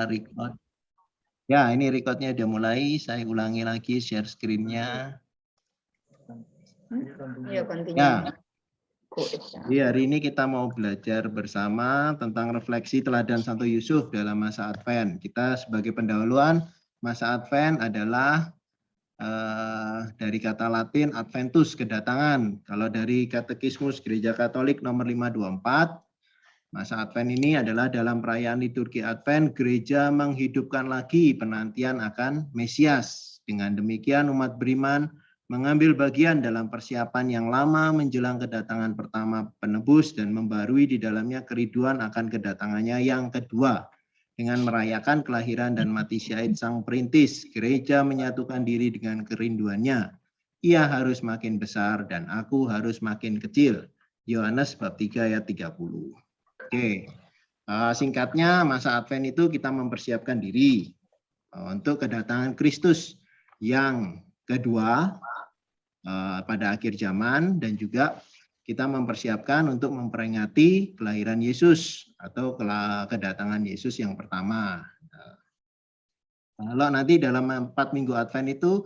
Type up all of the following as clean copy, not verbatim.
Record. Ya, ini recordnya udah mulai. Saya ulangi lagi share screen-nya. Ya, continue. Ya, jadi hari ini kita mau belajar bersama tentang refleksi teladan Santo Yusuf dalam masa Advent. Kita sebagai pendahuluan, masa Advent adalah dari kata Latin Adventus, kedatangan. Kalau dari Katekismus Gereja Katolik nomor 524, masa Advent ini adalah dalam perayaan liturgi Advent, gereja menghidupkan lagi penantian akan Mesias. Dengan demikian umat beriman mengambil bagian dalam persiapan yang lama menjelang kedatangan pertama penebus dan membarui di dalamnya kerinduan akan kedatangannya yang kedua. Dengan merayakan kelahiran dan mati syahid Sang Perintis, gereja menyatukan diri dengan kerinduannya. Ia harus makin besar dan aku harus makin kecil. Yohanes bab 3 ayat 30. Oke, singkatnya masa Advent itu kita mempersiapkan diri untuk kedatangan Kristus yang kedua pada akhir zaman, dan juga kita mempersiapkan untuk memperingati kelahiran Yesus atau kedatangan Yesus yang pertama. Kalau nanti dalam 4 minggu Advent itu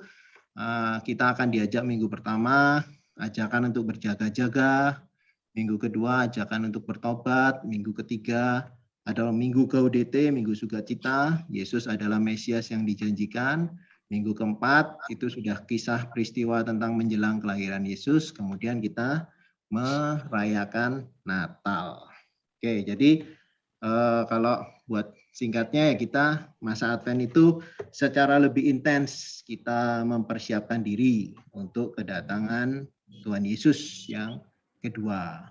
kita akan diajak minggu pertama ajakan untuk berjaga-jaga, minggu kedua ajakan untuk bertobat, minggu ketiga adalah minggu Gaudete, minggu sukacita, Yesus adalah Mesias yang dijanjikan. Minggu keempat itu sudah kisah peristiwa tentang menjelang kelahiran Yesus, kemudian kita merayakan Natal. Oke, jadi kalau buat singkatnya ya, kita masa Advent itu secara lebih intens kita mempersiapkan diri untuk kedatangan Tuhan Yesus yang kedua.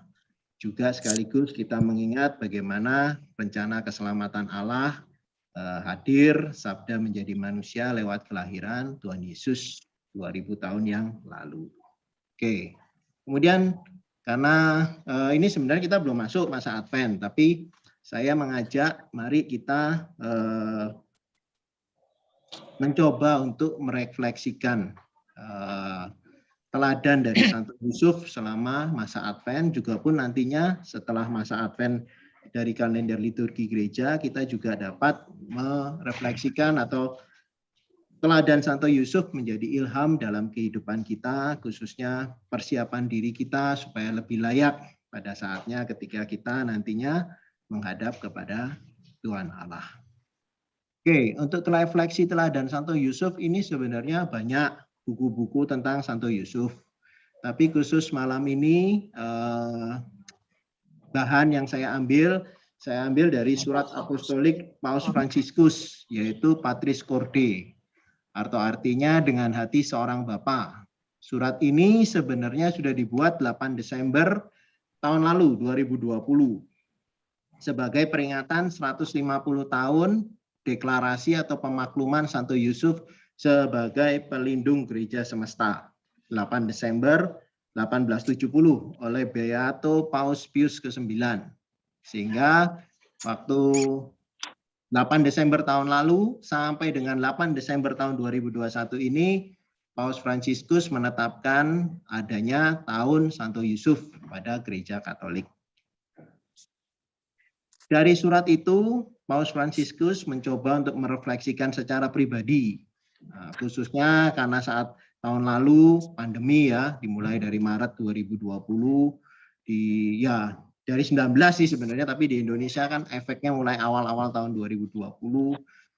Juga sekaligus kita mengingat bagaimana rencana keselamatan Allah hadir, sabda menjadi manusia lewat kelahiran Tuhan Yesus 2000 tahun yang lalu. Oke, kemudian karena ini sebenarnya kita belum masuk masa Advent, tapi saya mengajak mari kita mencoba untuk merefleksikan teladan dari Santo Yusuf selama masa Advent, juga pun nantinya setelah masa Advent dari kalender liturgi gereja, kita juga dapat merefleksikan atau teladan Santo Yusuf menjadi ilham dalam kehidupan kita, khususnya persiapan diri kita supaya lebih layak pada saatnya ketika kita nantinya menghadap kepada Tuhan Allah. Oke, untuk refleksi teladan Santo Yusuf ini sebenarnya banyak buku-buku tentang Santo Yusuf. Tapi khusus malam ini bahan yang saya ambil dari surat apostolik Paus Fransiskus, yaitu Patris Corde, atau artinya dengan hati seorang bapa. Surat ini sebenarnya sudah dibuat 8 Desember tahun lalu, 2020, sebagai peringatan 150 tahun deklarasi atau pemakluman Santo Yusuf sebagai pelindung gereja semesta. 8 Desember 1870 oleh Beato Paus Pius ke-9. Sehingga waktu 8 Desember tahun lalu sampai dengan 8 Desember tahun 2021 ini, Paus Fransiskus menetapkan adanya tahun Santo Yusuf pada gereja Katolik. Dari surat itu, Paus Fransiskus mencoba untuk merefleksikan secara pribadi, khususnya karena saat tahun lalu pandemi ya, dimulai dari Maret 2020, dari 19 sih sebenarnya, tapi di Indonesia kan efeknya mulai awal-awal tahun 2020,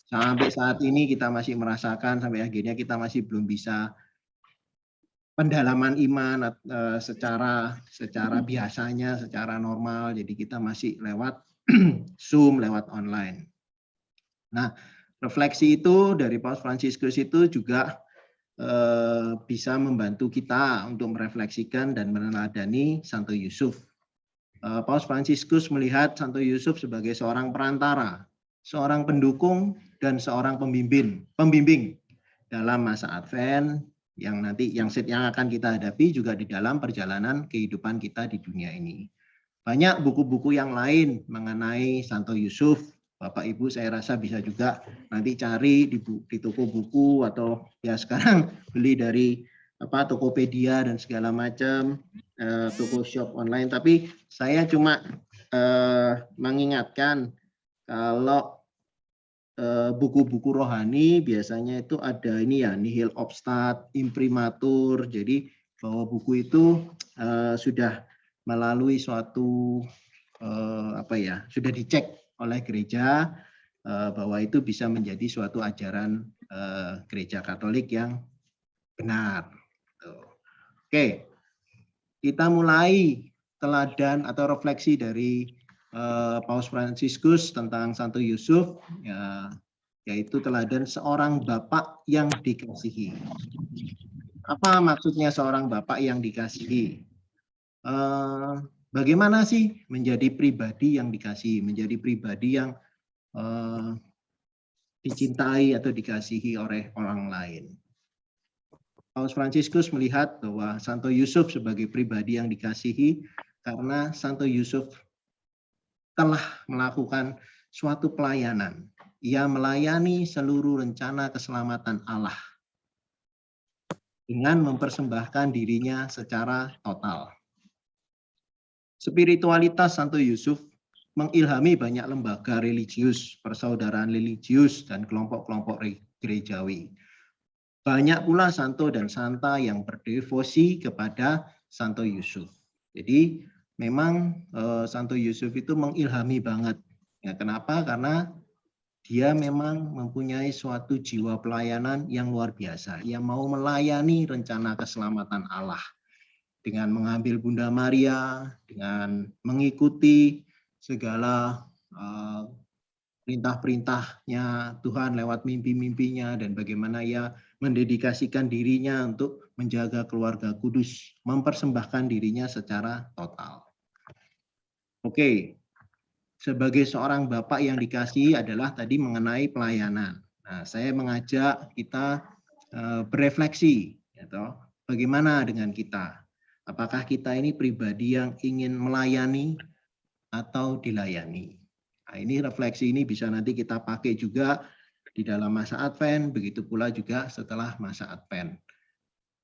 sampai saat ini kita masih merasakan, sampai akhirnya kita masih belum bisa pendalaman iman secara biasanya, secara normal, jadi kita masih lewat Zoom, lewat online. Nah, refleksi itu dari Paus Fransiskus itu juga bisa membantu kita untuk merefleksikan dan meneladani Santo Yusuf. Paus Fransiskus melihat Santo Yusuf sebagai seorang perantara, seorang pendukung, dan seorang pembimbing dalam masa Advent yang akan kita hadapi juga di dalam perjalanan kehidupan kita di dunia ini. Banyak buku-buku yang lain mengenai Santo Yusuf. Bapak Ibu saya rasa bisa juga nanti cari di toko buku, atau ya sekarang beli dari Tokopedia dan segala macam toko shop online. Tapi saya cuma mengingatkan kalau buku-buku rohani biasanya itu ada ini ya, nihil obstat, imprimatur. Jadi bahwa buku itu sudah melalui suatu sudah dicek oleh gereja bahwa itu bisa menjadi suatu ajaran gereja Katolik yang benar. Oke, kita mulai teladan atau refleksi dari Paus Fransiskus tentang Santo Yusuf, ya, yaitu teladan seorang bapak yang dikasihi. Apa maksudnya seorang bapak yang dikasihi? Bagaimana sih menjadi pribadi yang dikasihi, menjadi pribadi yang dicintai atau dikasihi oleh orang lain? Paus Fransiskus melihat bahwa Santo Yusuf sebagai pribadi yang dikasihi karena Santo Yusuf telah melakukan suatu pelayanan. Ia melayani seluruh rencana keselamatan Allah dengan mempersembahkan dirinya secara total. Spiritualitas Santo Yusuf mengilhami banyak lembaga religius, persaudaraan religius, dan kelompok-kelompok gerejawi. Banyak pula santo dan santa yang berdevosi kepada Santo Yusuf. Jadi memang Santo Yusuf itu mengilhami banget. Ya, kenapa? Karena dia memang mempunyai suatu jiwa pelayanan yang luar biasa. Ia mau melayani rencana keselamatan Allah dengan mengambil Bunda Maria, dengan mengikuti segala perintah-perintahnya Tuhan lewat mimpi-mimpinya, dan bagaimana ia mendedikasikan dirinya untuk menjaga keluarga kudus, mempersembahkan dirinya secara total. Oke, sebagai seorang bapak yang dikasihi adalah tadi mengenai pelayanan. Nah, saya mengajak kita berefleksi, gitu. Bagaimana dengan kita? Apakah kita ini pribadi yang ingin melayani atau dilayani? Nah, ini refleksi ini bisa nanti kita pakai juga di dalam masa Advent, begitu pula juga setelah masa Advent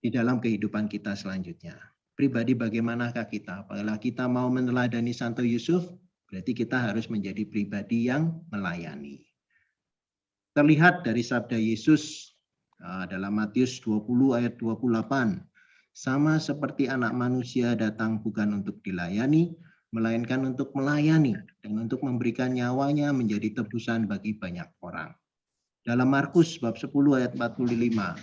di dalam kehidupan kita selanjutnya. Pribadi bagaimanakah kita? Apabila kita mau meneladani Santo Yusuf, berarti kita harus menjadi pribadi yang melayani. Terlihat dari sabda Yesus dalam Matius 20 ayat 28, sama seperti anak manusia datang bukan untuk dilayani, melainkan untuk melayani dan untuk memberikan nyawanya menjadi tebusan bagi banyak orang. Dalam Markus bab 10 ayat 45,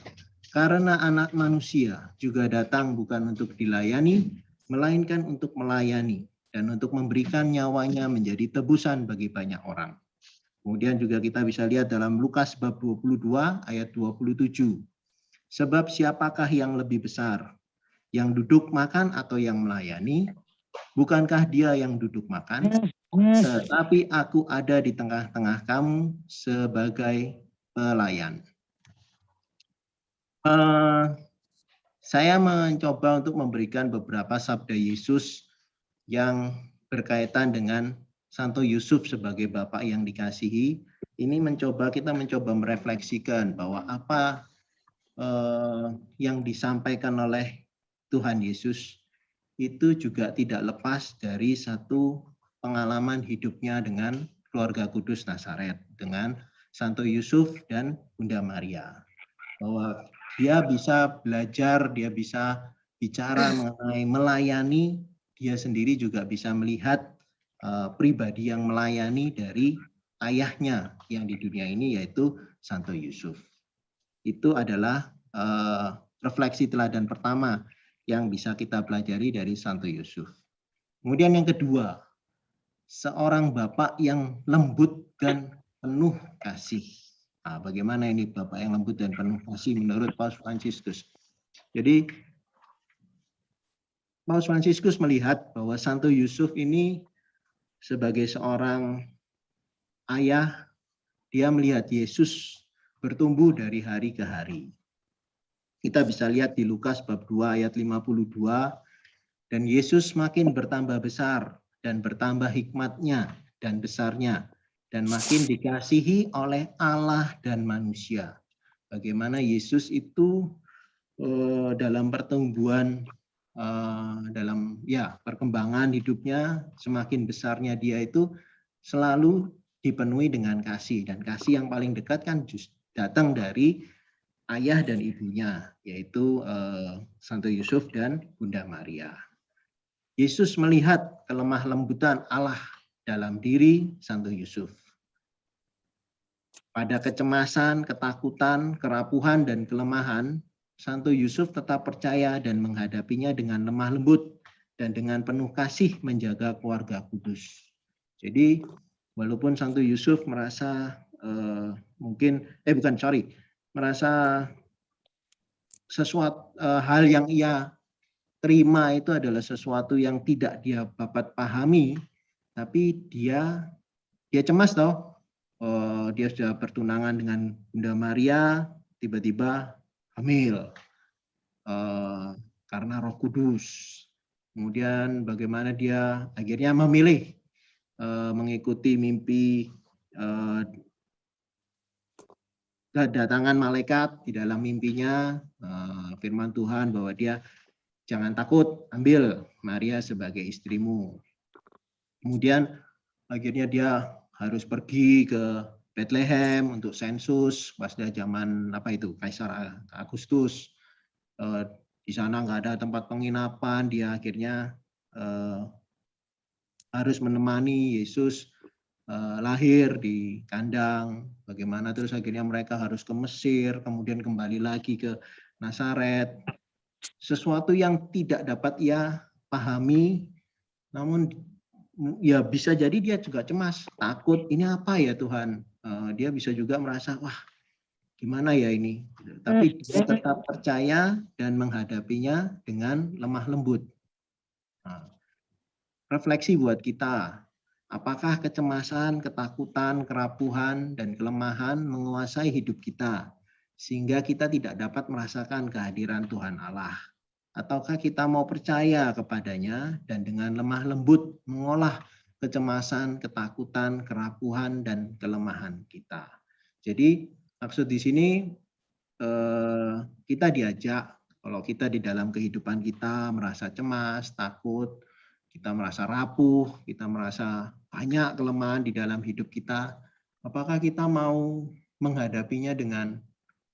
karena anak manusia juga datang bukan untuk dilayani, melainkan untuk melayani dan untuk memberikan nyawanya menjadi tebusan bagi banyak orang. Kemudian juga kita bisa lihat dalam Lukas bab 22 ayat 27. Sebab siapakah yang lebih besar, yang duduk makan atau yang melayani? Bukankah dia yang duduk makan? Tetapi aku ada di tengah-tengah kamu sebagai pelayan. Saya mencoba untuk memberikan beberapa sabda Yesus yang berkaitan dengan Santo Yusuf sebagai bapak yang dikasihi. Ini kita mencoba merefleksikan bahwa apa yang disampaikan oleh Tuhan Yesus itu juga tidak lepas dari satu pengalaman hidupnya dengan keluarga kudus Nazaret, dengan Santo Yusuf dan Bunda Maria. Bahwa dia bisa belajar, dia bisa bicara mengenai melayani, dia sendiri juga bisa melihat pribadi yang melayani dari ayahnya yang di dunia ini, yaitu Santo Yusuf. Itu adalah refleksi teladan pertama yang bisa kita pelajari dari Santo Yusuf. Kemudian yang kedua, seorang bapak yang lembut dan penuh kasih. Nah, bagaimana ini bapak yang lembut dan penuh kasih menurut Paus Fransiskus? Jadi Paus Fransiskus melihat bahwa Santo Yusuf ini sebagai seorang ayah, dia melihat Yesus bertumbuh dari hari ke hari. Kita bisa lihat di Lukas bab 2 ayat 52, dan Yesus makin bertambah besar dan bertambah hikmatnya dan besarnya, dan makin dikasihi oleh Allah dan manusia. Bagaimana Yesus itu dalam pertumbuhan, dalam perkembangan hidupnya, semakin besarnya dia itu selalu dipenuhi dengan kasih, dan kasih yang paling dekat kan datang dari ayah dan ibunya, yaitu Santo Yusuf dan Bunda Maria. Yesus melihat kelemah lembutan Allah dalam diri Santo Yusuf. Pada kecemasan, ketakutan, kerapuhan, dan kelemahan, Santo Yusuf tetap percaya dan menghadapinya dengan lemah lembut dan dengan penuh kasih menjaga keluarga kudus. Jadi, walaupun Santo Yusuf merasa merasa sesuatu hal yang ia terima itu adalah sesuatu yang tidak dia dapat pahami, tapi dia cemas toh. Dia sudah bertunangan dengan Bunda Maria, tiba-tiba hamil karena Roh Kudus. Kemudian bagaimana dia akhirnya memilih mengikuti mimpi kedatangan malaikat di dalam mimpinya, firman Tuhan bahwa dia jangan takut, ambil Maria sebagai istrimu. Kemudian akhirnya dia harus pergi ke Bethlehem untuk sensus pada zaman Kaisar Agustus. Di sana nggak ada tempat penginapan, dia akhirnya harus menemani Yesus lahir di kandang. Bagaimana terus akhirnya mereka harus ke Mesir, kemudian kembali lagi ke Nazaret. Sesuatu yang tidak dapat ia pahami, namun ya bisa jadi dia juga cemas, takut, ini apa ya Tuhan? Dia bisa juga merasa, wah gimana ya ini? Tapi dia tetap percaya dan menghadapinya dengan lemah lembut. Nah, refleksi buat kita, apakah kecemasan, ketakutan, kerapuhan, dan kelemahan menguasai hidup kita, sehingga kita tidak dapat merasakan kehadiran Tuhan Allah? Ataukah kita mau percaya kepadanya dan dengan lemah lembut mengolah kecemasan, ketakutan, kerapuhan, dan kelemahan kita. Jadi maksud di sini kita diajak, kalau kita di dalam kehidupan kita merasa cemas, takut, kita merasa rapuh, kita merasa banyak kelemahan di dalam hidup kita, apakah kita mau menghadapinya dengan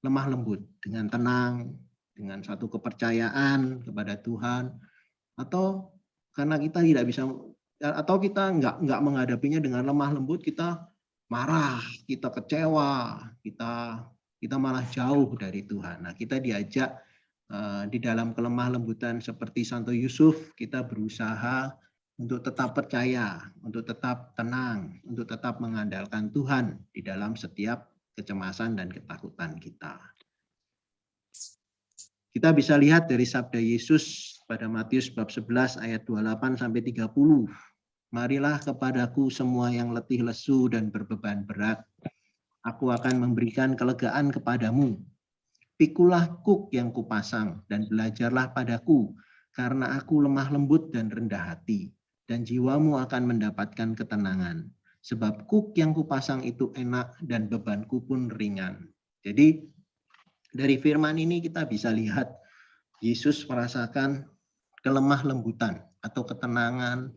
lemah lembut, dengan tenang, dengan satu kepercayaan kepada Tuhan, atau karena kita tidak bisa, atau kita nggak menghadapinya dengan lemah lembut, kita marah, kita kecewa, kita malah jauh dari Tuhan. Nah, kita diajak di dalam kelemah lembutan seperti Santo Yusuf, kita berusaha untuk tetap percaya, untuk tetap tenang, untuk tetap mengandalkan Tuhan di dalam setiap kecemasan dan ketakutan kita. Kita bisa lihat dari sabda Yesus pada Matius bab 11 ayat 28 sampai 30. Marilah kepadaku semua yang letih lesu dan berbeban berat. Aku akan memberikan kelegaan kepadamu. Pikulah kuk yang kupasang dan belajarlah padaku, karena aku lemah lembut dan rendah hati, dan jiwamu akan mendapatkan ketenangan. Sebab kuk yang kupasang itu enak dan bebanku pun ringan. Jadi dari firman ini kita bisa lihat Yesus merasakan kelemah lembutan atau ketenangan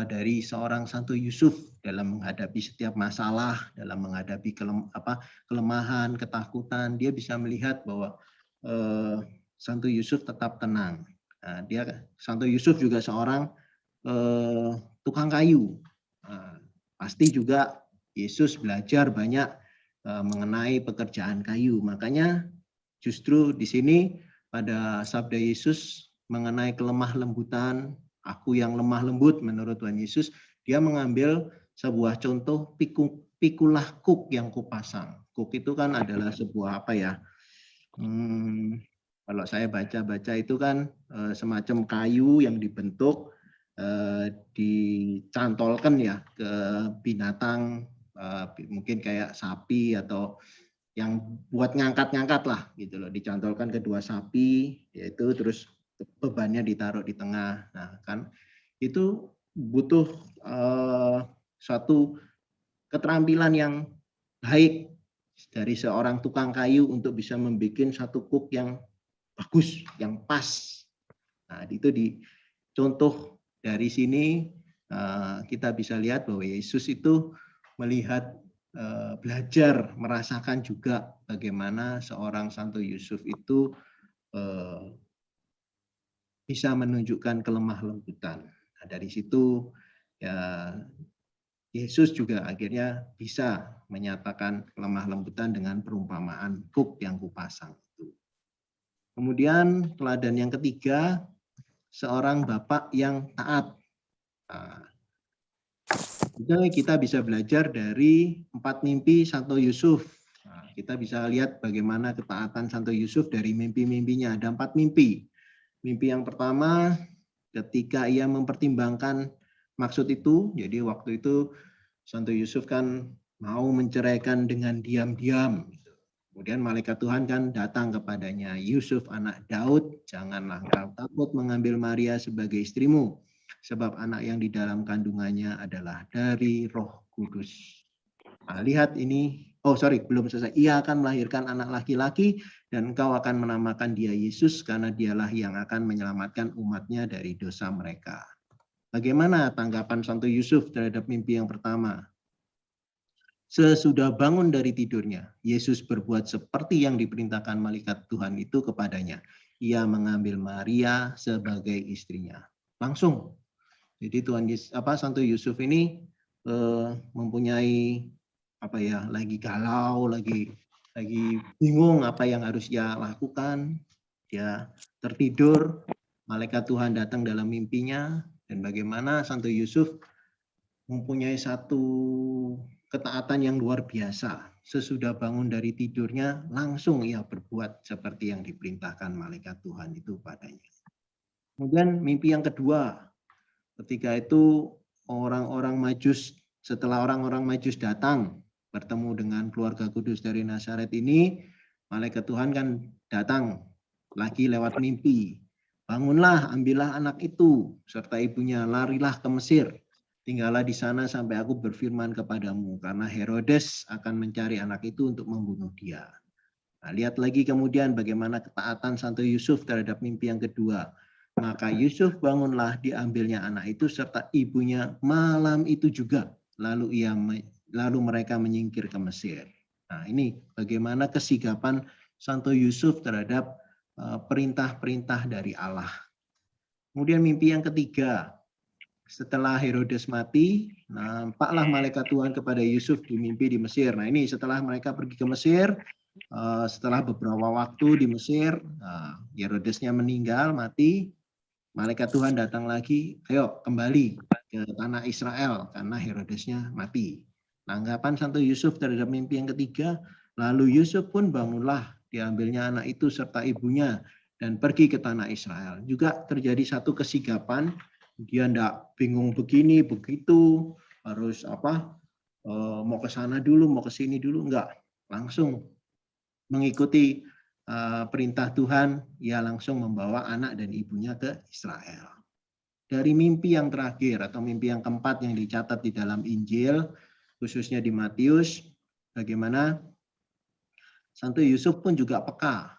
dari seorang Santo Yusuf dalam menghadapi setiap masalah, dalam menghadapi kelemahan, ketakutan. Dia bisa melihat bahwa Santo Yusuf tetap tenang. Santo Yusuf juga seorang tukang kayu. Pasti juga Yesus belajar banyak mengenai pekerjaan kayu. Makanya justru di sini pada sabda Yesus mengenai kelemah lembutan, aku yang lemah lembut menurut Tuhan Yesus, dia mengambil sebuah contoh pikulah kuk yang kupasang. Kuk itu kan adalah sebuah kalau saya baca-baca itu kan semacam kayu yang dibentuk, dicantolkan ya ke binatang, mungkin kayak sapi atau yang buat ngangkat-ngangkat lah gitu loh, dicantolkan kedua sapi, yaitu terus bebannya ditaruh di tengah. Nah kan itu butuh suatu keterampilan yang baik dari seorang tukang kayu untuk bisa membuat satu kuk yang bagus, yang pas. Nah itu di contoh dari sini kita bisa lihat bahwa Yesus itu melihat, belajar, merasakan juga bagaimana seorang Santo Yusuf itu bisa menunjukkan kelemah lembutan. Nah, dari situ ya Yesus juga akhirnya bisa menyatakan kelemah lembutan dengan perumpamaan kuk yang kupasang itu. Kemudian teladan yang ketiga, seorang bapak yang taat. Nah, kita bisa belajar dari 4 mimpi Santo Yusuf. Nah, kita bisa lihat bagaimana ketaatan Santo Yusuf dari mimpi-mimpinya. Ada 4 mimpi. Mimpi yang pertama, ketika ia mempertimbangkan maksud itu, jadi waktu itu Santo Yusuf kan mau menceraikan dengan diam-diam. Kemudian malaikat Tuhan kan datang kepadanya, Yusuf anak Daud, janganlah engkau takut mengambil Maria sebagai istrimu, sebab anak yang di dalam kandungannya adalah dari Roh Kudus. Nah, lihat ini, belum selesai. Ia akan melahirkan anak laki-laki dan engkau akan menamakan dia Yesus karena dialah yang akan menyelamatkan umatnya dari dosa mereka. Bagaimana tanggapan Santo Yusuf terhadap mimpi yang pertama? Sesudah bangun dari tidurnya, Yesus berbuat seperti yang diperintahkan malaikat Tuhan itu kepadanya. Ia mengambil Maria sebagai istrinya. Langsung. Jadi Santo Yusuf ini mempunyai lagi galau, lagi bingung apa yang harus dia lakukan. Dia tertidur, malaikat Tuhan datang dalam mimpinya, dan bagaimana Santo Yusuf mempunyai satu ketaatan yang luar biasa. Sesudah bangun dari tidurnya, langsung ia berbuat seperti yang diperintahkan malaikat Tuhan itu padanya. Kemudian mimpi yang kedua, ketika itu setelah orang-orang Majus datang bertemu dengan keluarga kudus dari Nazaret ini, malaikat Tuhan kan datang lagi lewat mimpi. Bangunlah, ambillah anak itu serta ibunya, larilah ke Mesir. Tinggallah di sana sampai aku berfirman kepadamu, karena Herodes akan mencari anak itu untuk membunuh dia. Nah, lihat lagi kemudian bagaimana ketaatan Santo Yusuf terhadap mimpi yang kedua. Maka Yusuf bangunlah, diambilnya anak itu serta ibunya malam itu juga. Lalu mereka menyingkir ke Mesir. Nah, ini bagaimana kesigapan Santo Yusuf terhadap perintah-perintah dari Allah. Kemudian mimpi yang ketiga, setelah Herodes mati, nampaklah malaikat Tuhan kepada Yusuf di mimpi di Mesir. Nah, ini setelah mereka pergi ke Mesir, setelah beberapa waktu di Mesir, Herodesnya meninggal, mati, malaikat Tuhan datang lagi, ayo kembali ke tanah Israel karena Herodesnya mati. Tanggapan Santo Yusuf terhadap mimpi yang ketiga, lalu Yusuf pun bangunlah, diambilnya anak itu serta ibunya dan pergi ke tanah Israel. Juga terjadi satu kesigapan, dia enggak bingung begini begitu, harus mau ke sana dulu, mau ke sini dulu, enggak, langsung mengikuti perintah Tuhan, ia langsung membawa anak dan ibunya ke Israel. Dari mimpi yang terakhir atau mimpi yang keempat yang dicatat di dalam Injil, khususnya di Matius, bagaimana Santo Yusuf pun juga peka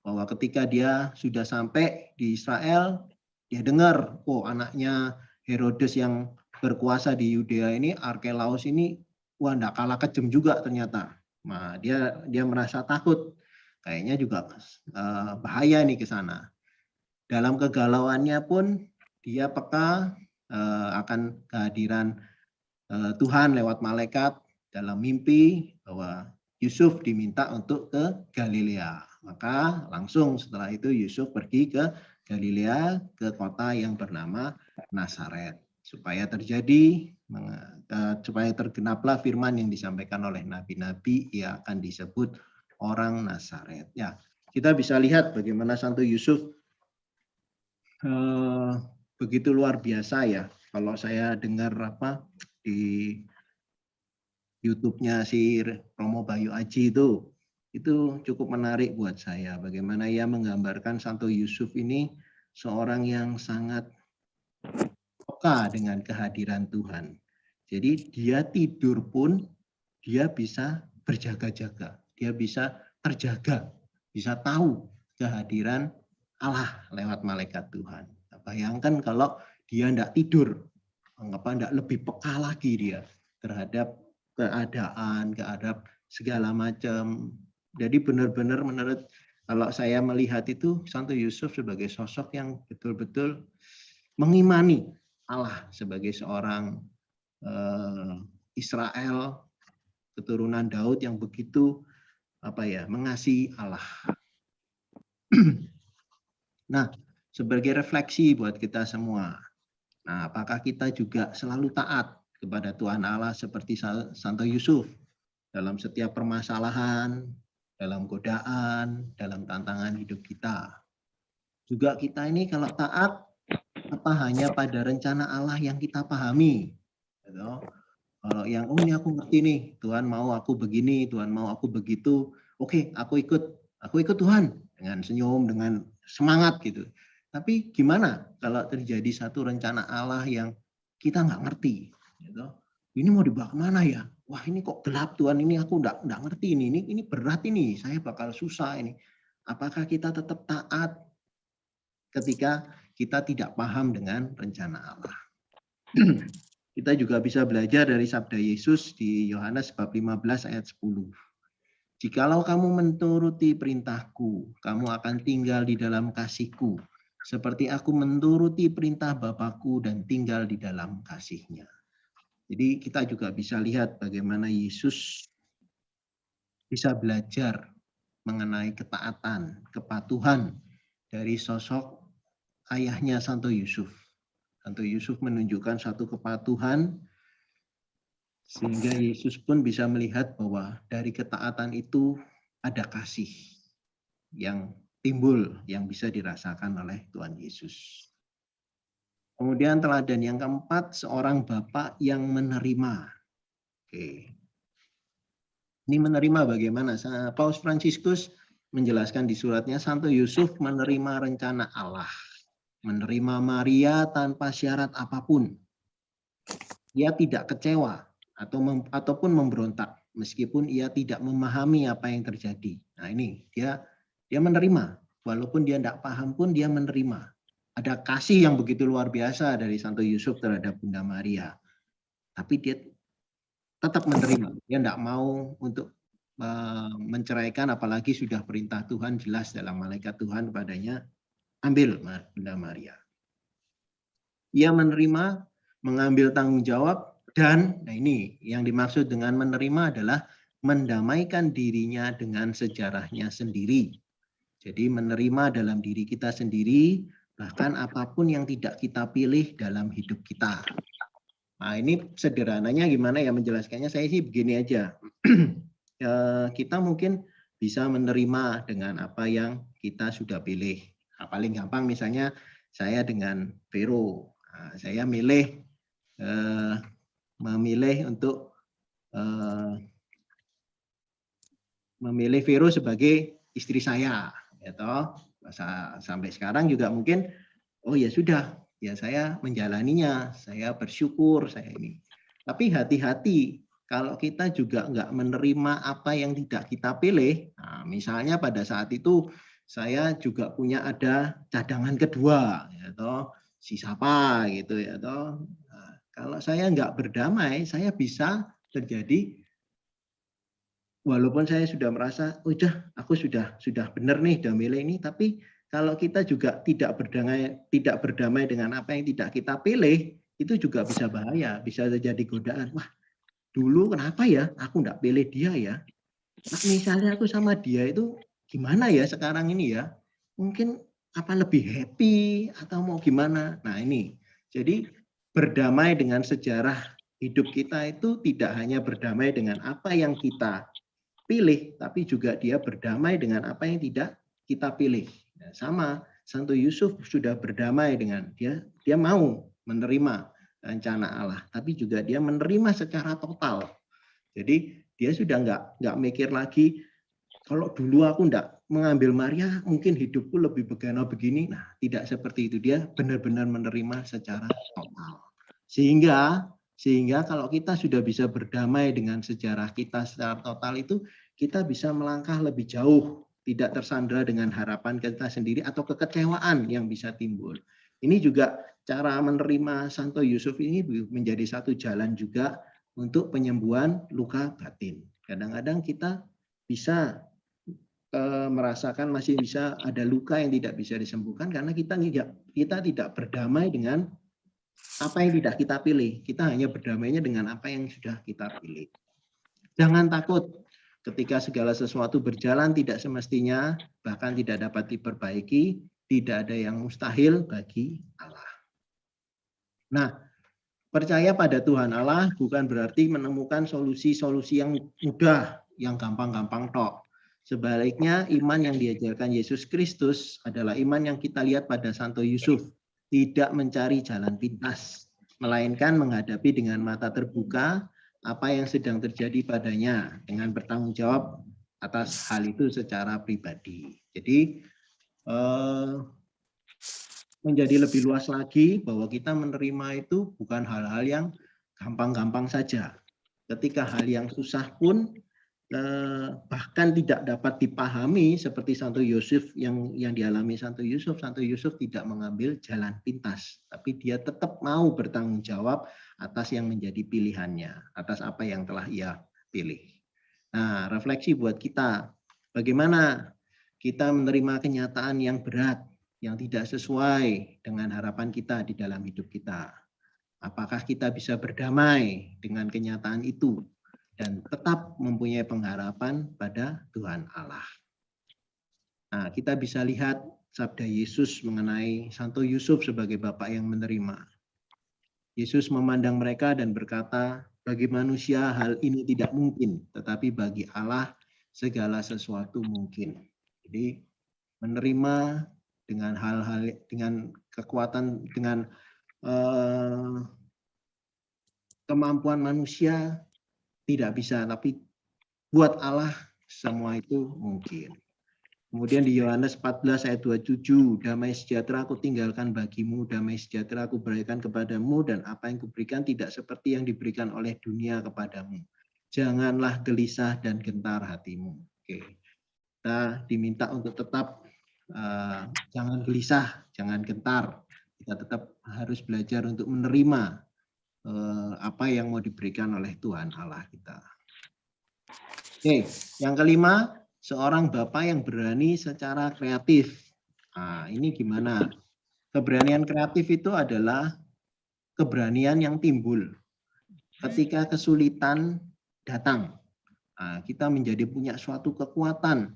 bahwa ketika dia sudah sampai di Israel, dia dengar, anaknya Herodes yang berkuasa di Yudea ini, Arkelaus ini, enggak kalah kejam juga ternyata. Nah, dia merasa takut. Kayaknya juga bahaya nih ke sana. Dalam kegalauannya pun dia peka akan kehadiran Tuhan lewat malaikat dalam mimpi bahwa Yusuf diminta untuk ke Galilea. Maka langsung setelah itu Yusuf pergi ke Galilea, ke kota yang bernama Nazaret. Supaya tergenaplah firman yang disampaikan oleh nabi-nabi, ia akan disebut orang Nazaret. Ya, kita bisa lihat bagaimana Santo Yusuf begitu luar biasa ya. Kalau saya dengar di YouTube-nya si Romo Bayu Aji itu cukup menarik buat saya. Bagaimana ia menggambarkan Santo Yusuf ini seorang yang sangat peka dengan kehadiran Tuhan. Jadi dia tidur pun dia bisa berjaga-jaga, dia bisa terjaga, bisa tahu kehadiran Allah lewat malaikat Tuhan. Bayangkan kalau dia tidak tidur, enggak lebih peka lagi dia terhadap keadaan, keadaan segala macam. Jadi benar-benar menurut kalau saya melihat itu Santo Yusuf sebagai sosok yang betul-betul mengimani Allah sebagai seorang Israel keturunan Daud yang begitu mengasihi Allah. Nah, sebagai refleksi buat kita semua. Nah, apakah kita juga selalu taat kepada Tuhan Allah seperti Santo Yusuf dalam setiap permasalahan, dalam godaan, dalam tantangan hidup kita. Juga kita ini kalau taat, apa hanya pada rencana Allah yang kita pahami. Gitu. Kalau yang, ini aku ngerti nih, Tuhan mau aku begini, Tuhan mau aku begitu, oke, aku ikut Tuhan, dengan senyum, dengan semangat gitu. Tapi gimana kalau terjadi satu rencana Allah yang kita nggak ngerti, gitu. Ini mau dibawa kemana ya? Wah, ini kok gelap Tuhan, ini aku nggak ngerti ini berat ini, saya bakal susah ini. Apakah kita tetap taat ketika kita tidak paham dengan rencana Allah? Kita juga bisa belajar dari sabda Yesus di Yohanes bab 15 ayat 10. Jikalau kamu menuruti perintahku, kamu akan tinggal di dalam kasihku, seperti aku menuruti perintah Bapakku dan tinggal di dalam kasihnya. Jadi kita juga bisa lihat bagaimana Yesus bisa belajar mengenai ketaatan, kepatuhan dari sosok ayahnya Santo Yusuf. Santo Yusuf menunjukkan satu kepatuhan sehingga Yesus pun bisa melihat bahwa dari ketaatan itu ada kasih yang timbul yang bisa dirasakan oleh Tuhan Yesus. Kemudian teladan yang keempat, seorang bapak yang menerima. Oke. Ini menerima bagaimana? Paus Fransiskus menjelaskan di suratnya, Santo Yusuf menerima rencana Allah. Menerima Maria tanpa syarat apapun. Ia tidak kecewa ataupun memberontak meskipun ia tidak memahami apa yang terjadi. Nah, ini dia menerima, walaupun dia tidak paham pun dia menerima. Ada kasih yang begitu luar biasa dari Santo Yusuf terhadap Bunda Maria. Tapi dia tetap menerima. Dia tidak mau untuk menceraikan, apalagi sudah perintah Tuhan jelas dalam malaikat Tuhan padanya, ambil Bunda Maria. Ia menerima, mengambil tanggung jawab, dan nah ini yang dimaksud dengan menerima adalah mendamaikan dirinya dengan sejarahnya sendiri. Jadi menerima dalam diri kita sendiri, bahkan apapun yang tidak kita pilih dalam hidup kita. Nah, ini sederhananya gimana ya menjelaskannya, saya sih begini aja. Kita mungkin bisa menerima dengan apa yang kita sudah pilih. Nah, paling gampang misalnya saya dengan Vero. Nah, saya memilih untuk memilih Vero sebagai istri saya, ya toh. Sampai sekarang juga mungkin, oh ya sudah, ya saya menjalaninya, saya bersyukur, saya ini. Tapi hati-hati kalau kita juga nggak menerima apa yang tidak kita pilih. Nah, misalnya pada saat itu saya juga punya ada cadangan kedua, ya toh, si siapa gitu ya toh. Nah, kalau saya nggak berdamai, saya bisa terjadi, walaupun saya sudah merasa, aku sudah benar nih, udah milih ini, tapi kalau kita juga tidak berdamai dengan apa yang tidak kita pilih, itu juga bisa bahaya, bisa terjadi godaan. Wah, dulu kenapa ya aku nggak pilih dia ya? Nah, misalnya aku sama dia itu gimana ya sekarang ini ya? Mungkin apa lebih happy atau mau gimana? Nah ini, jadi berdamai dengan sejarah hidup kita itu tidak hanya berdamai dengan apa yang kita pilih, tapi juga dia berdamai dengan apa yang tidak kita pilih. Nah, sama, Santo Yusuf sudah berdamai dengan dia mau menerima rencana Allah, tapi juga dia menerima secara total. Jadi dia sudah nggak mikir lagi, kalau dulu aku nggak mengambil Maria, mungkin hidupku lebih begini. Nah, tidak seperti itu. Dia benar-benar menerima secara total. Sehingga kalau kita sudah bisa berdamai dengan sejarah kita secara total itu, kita bisa melangkah lebih jauh, tidak tersandra dengan harapan kita sendiri atau kekecewaan yang bisa timbul. Ini juga cara menerima Santo Yusuf ini menjadi satu jalan juga untuk penyembuhan luka batin. Kadang-kadang kita bisa merasakan masih bisa ada luka yang tidak bisa disembuhkan karena kita tidak berdamai dengan apa yang tidak kita pilih. Kita hanya berdamainya dengan apa yang sudah kita pilih. Jangan takut ketika segala sesuatu berjalan tidak semestinya, bahkan tidak dapat diperbaiki, tidak ada yang mustahil bagi Allah. Nah, percaya pada Tuhan Allah bukan berarti menemukan solusi-solusi yang mudah, yang gampang-gampang tok. Sebaliknya, iman yang diajarkan Yesus Kristus adalah iman yang kita lihat pada Santo Yusuf. Tidak mencari jalan pintas, melainkan menghadapi dengan mata terbuka apa yang sedang terjadi padanya dengan bertanggung jawab atas hal itu secara pribadi. Jadi, menjadi lebih luas lagi bahwa kita menerima itu bukan hal-hal yang gampang-gampang saja. Ketika hal yang susah pun bahkan tidak dapat dipahami seperti Santo Yusuf yang dialami Santo Yusuf tidak mengambil jalan pintas, tapi dia tetap mau bertanggung jawab atas yang menjadi pilihannya, atas apa yang telah ia pilih. Nah, refleksi buat kita, bagaimana kita menerima kenyataan yang berat, yang tidak sesuai dengan harapan kita di dalam hidup kita. Apakah kita bisa berdamai dengan kenyataan itu dan tetap mempunyai pengharapan pada Tuhan Allah. Nah, kita bisa lihat sabda Yesus mengenai Santo Yusuf sebagai bapak yang menerima. Yesus memandang mereka dan berkata, bagi manusia hal ini tidak mungkin, tetapi bagi Allah segala sesuatu mungkin. Jadi menerima dengan hal-hal, dengan kekuatan, dengan kemampuan manusia tidak bisa, tapi buat Allah semua itu mungkin. Kemudian di Yohanes 14 ayat 27, damai sejahtera aku tinggalkan bagimu, damai sejahtera aku berikan kepadamu, dan apa yang kuberikan tidak seperti yang diberikan oleh dunia kepadamu. Janganlah gelisah dan gentar hatimu. Oke. Kita diminta untuk tetap jangan gelisah, jangan gentar. Kita tetap harus belajar untuk menerima apa yang mau diberikan oleh Tuhan Allah kita. Oke, yang kelima, seorang bapak yang berani secara kreatif. Nah, ini gimana? Keberanian kreatif itu adalah keberanian yang timbul ketika kesulitan datang. Nah, kita menjadi punya suatu kekuatan,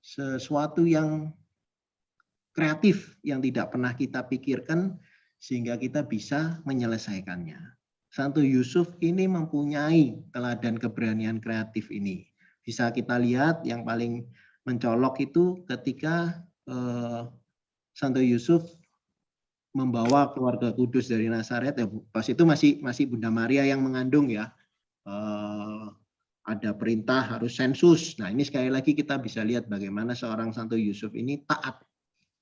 sesuatu yang kreatif yang tidak pernah kita pikirkan sehingga kita bisa menyelesaikannya. Santo Yusuf ini mempunyai teladan keberanian kreatif ini. Bisa kita lihat yang paling mencolok itu ketika Santo Yusuf membawa keluarga kudus dari Nazaret, ya, pas itu masih Bunda Maria yang mengandung ya. Ada perintah harus sensus. Nah, ini sekali lagi kita bisa lihat bagaimana seorang Santo Yusuf ini taat.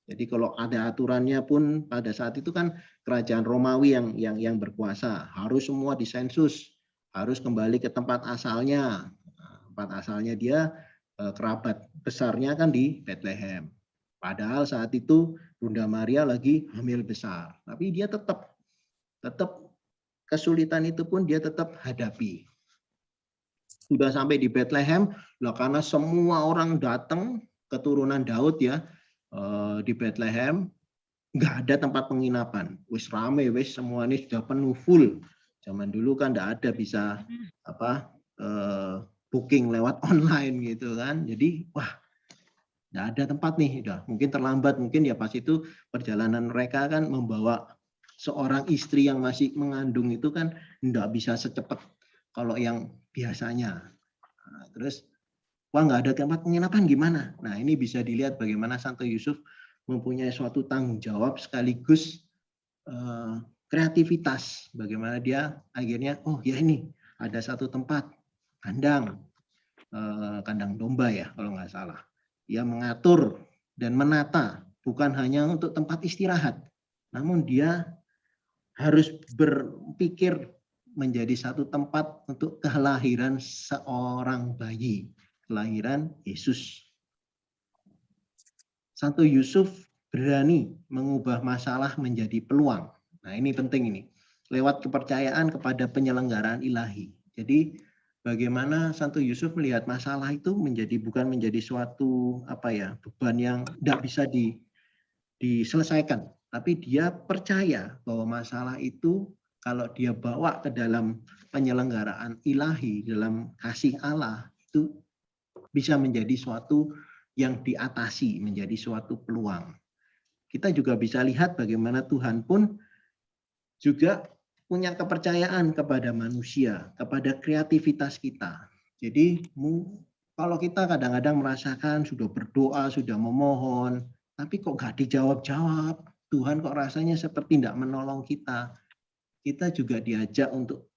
Jadi kalau ada aturannya pun pada saat itu kan kerajaan Romawi yang berkuasa, harus semua disensus, harus kembali ke tempat asalnya. Tempat asalnya dia kerabat besarnya kan di Bethlehem. Padahal saat itu Bunda Maria lagi hamil besar, tapi dia tetap kesulitan itu pun dia tetap hadapi. Sudah sampai di Bethlehem, lah karena semua orang datang, keturunan Daud ya, di Bethlehem, nggak ada tempat penginapan. Wis rame, wis semua ini sudah penuh full. Zaman dulu kan nggak ada bisa booking lewat online gitu kan. Jadi wah, nggak ada tempat nih. Udah mungkin terlambat, mungkin ya pas itu perjalanan mereka kan membawa seorang istri yang masih mengandung itu kan nggak bisa secepat kalau yang biasanya. Nah, terus wah nggak ada tempat penginapan gimana? Nah ini bisa dilihat bagaimana Santo Yusuf mempunyai suatu tanggung jawab sekaligus kreativitas. Bagaimana dia akhirnya, oh ya ini ada satu tempat kandang domba ya kalau nggak salah. Dia mengatur dan menata bukan hanya untuk tempat istirahat, namun dia harus berpikir menjadi satu tempat untuk kelahiran seorang bayi. Kelahiran Yesus. Santo Yusuf berani mengubah masalah menjadi peluang. Nah ini penting ini. Lewat kepercayaan kepada penyelenggaraan ilahi. Jadi bagaimana Santo Yusuf melihat masalah itu bukan menjadi suatu beban yang tidak bisa diselesaikan, tapi dia percaya bahwa masalah itu kalau dia bawa ke dalam penyelenggaraan ilahi, dalam kasih Allah, itu bisa menjadi suatu yang diatasi, menjadi suatu peluang. Kita juga bisa lihat bagaimana Tuhan pun juga punya kepercayaan kepada manusia, kepada kreativitas kita. Jadi kalau kita kadang-kadang merasakan sudah berdoa, sudah memohon, tapi kok nggak dijawab-jawab, Tuhan kok rasanya seperti tidak menolong kita. Kita juga diajak untuk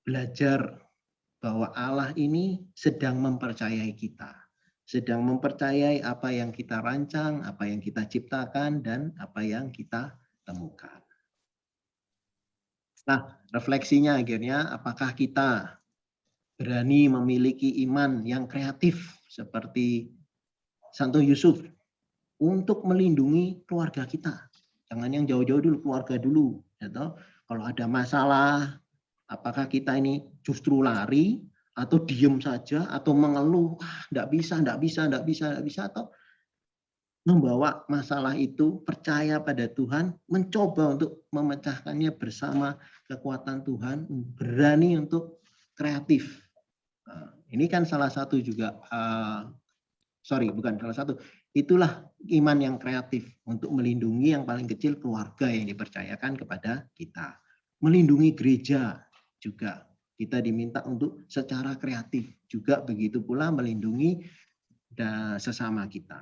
belajar bahwa Allah ini sedang mempercayai kita. Sedang mempercayai apa yang kita rancang, apa yang kita ciptakan, dan apa yang kita temukan. Nah, refleksinya akhirnya apakah kita berani memiliki iman yang kreatif seperti Santo Yusuf untuk melindungi keluarga kita. Jangan yang jauh-jauh dulu, keluarga dulu. Atau kalau ada masalah, apakah kita ini justru lari atau diem saja atau mengeluh, enggak bisa, atau membawa masalah itu, percaya pada Tuhan, mencoba untuk memecahkannya bersama kekuatan Tuhan, berani untuk kreatif. Nah, ini kan salah satu juga, bukan salah satu, itulah iman yang kreatif untuk melindungi yang paling kecil keluarga yang dipercayakan kepada kita. Melindungi gereja juga, kita diminta untuk secara kreatif, juga begitu pula melindungi sesama kita.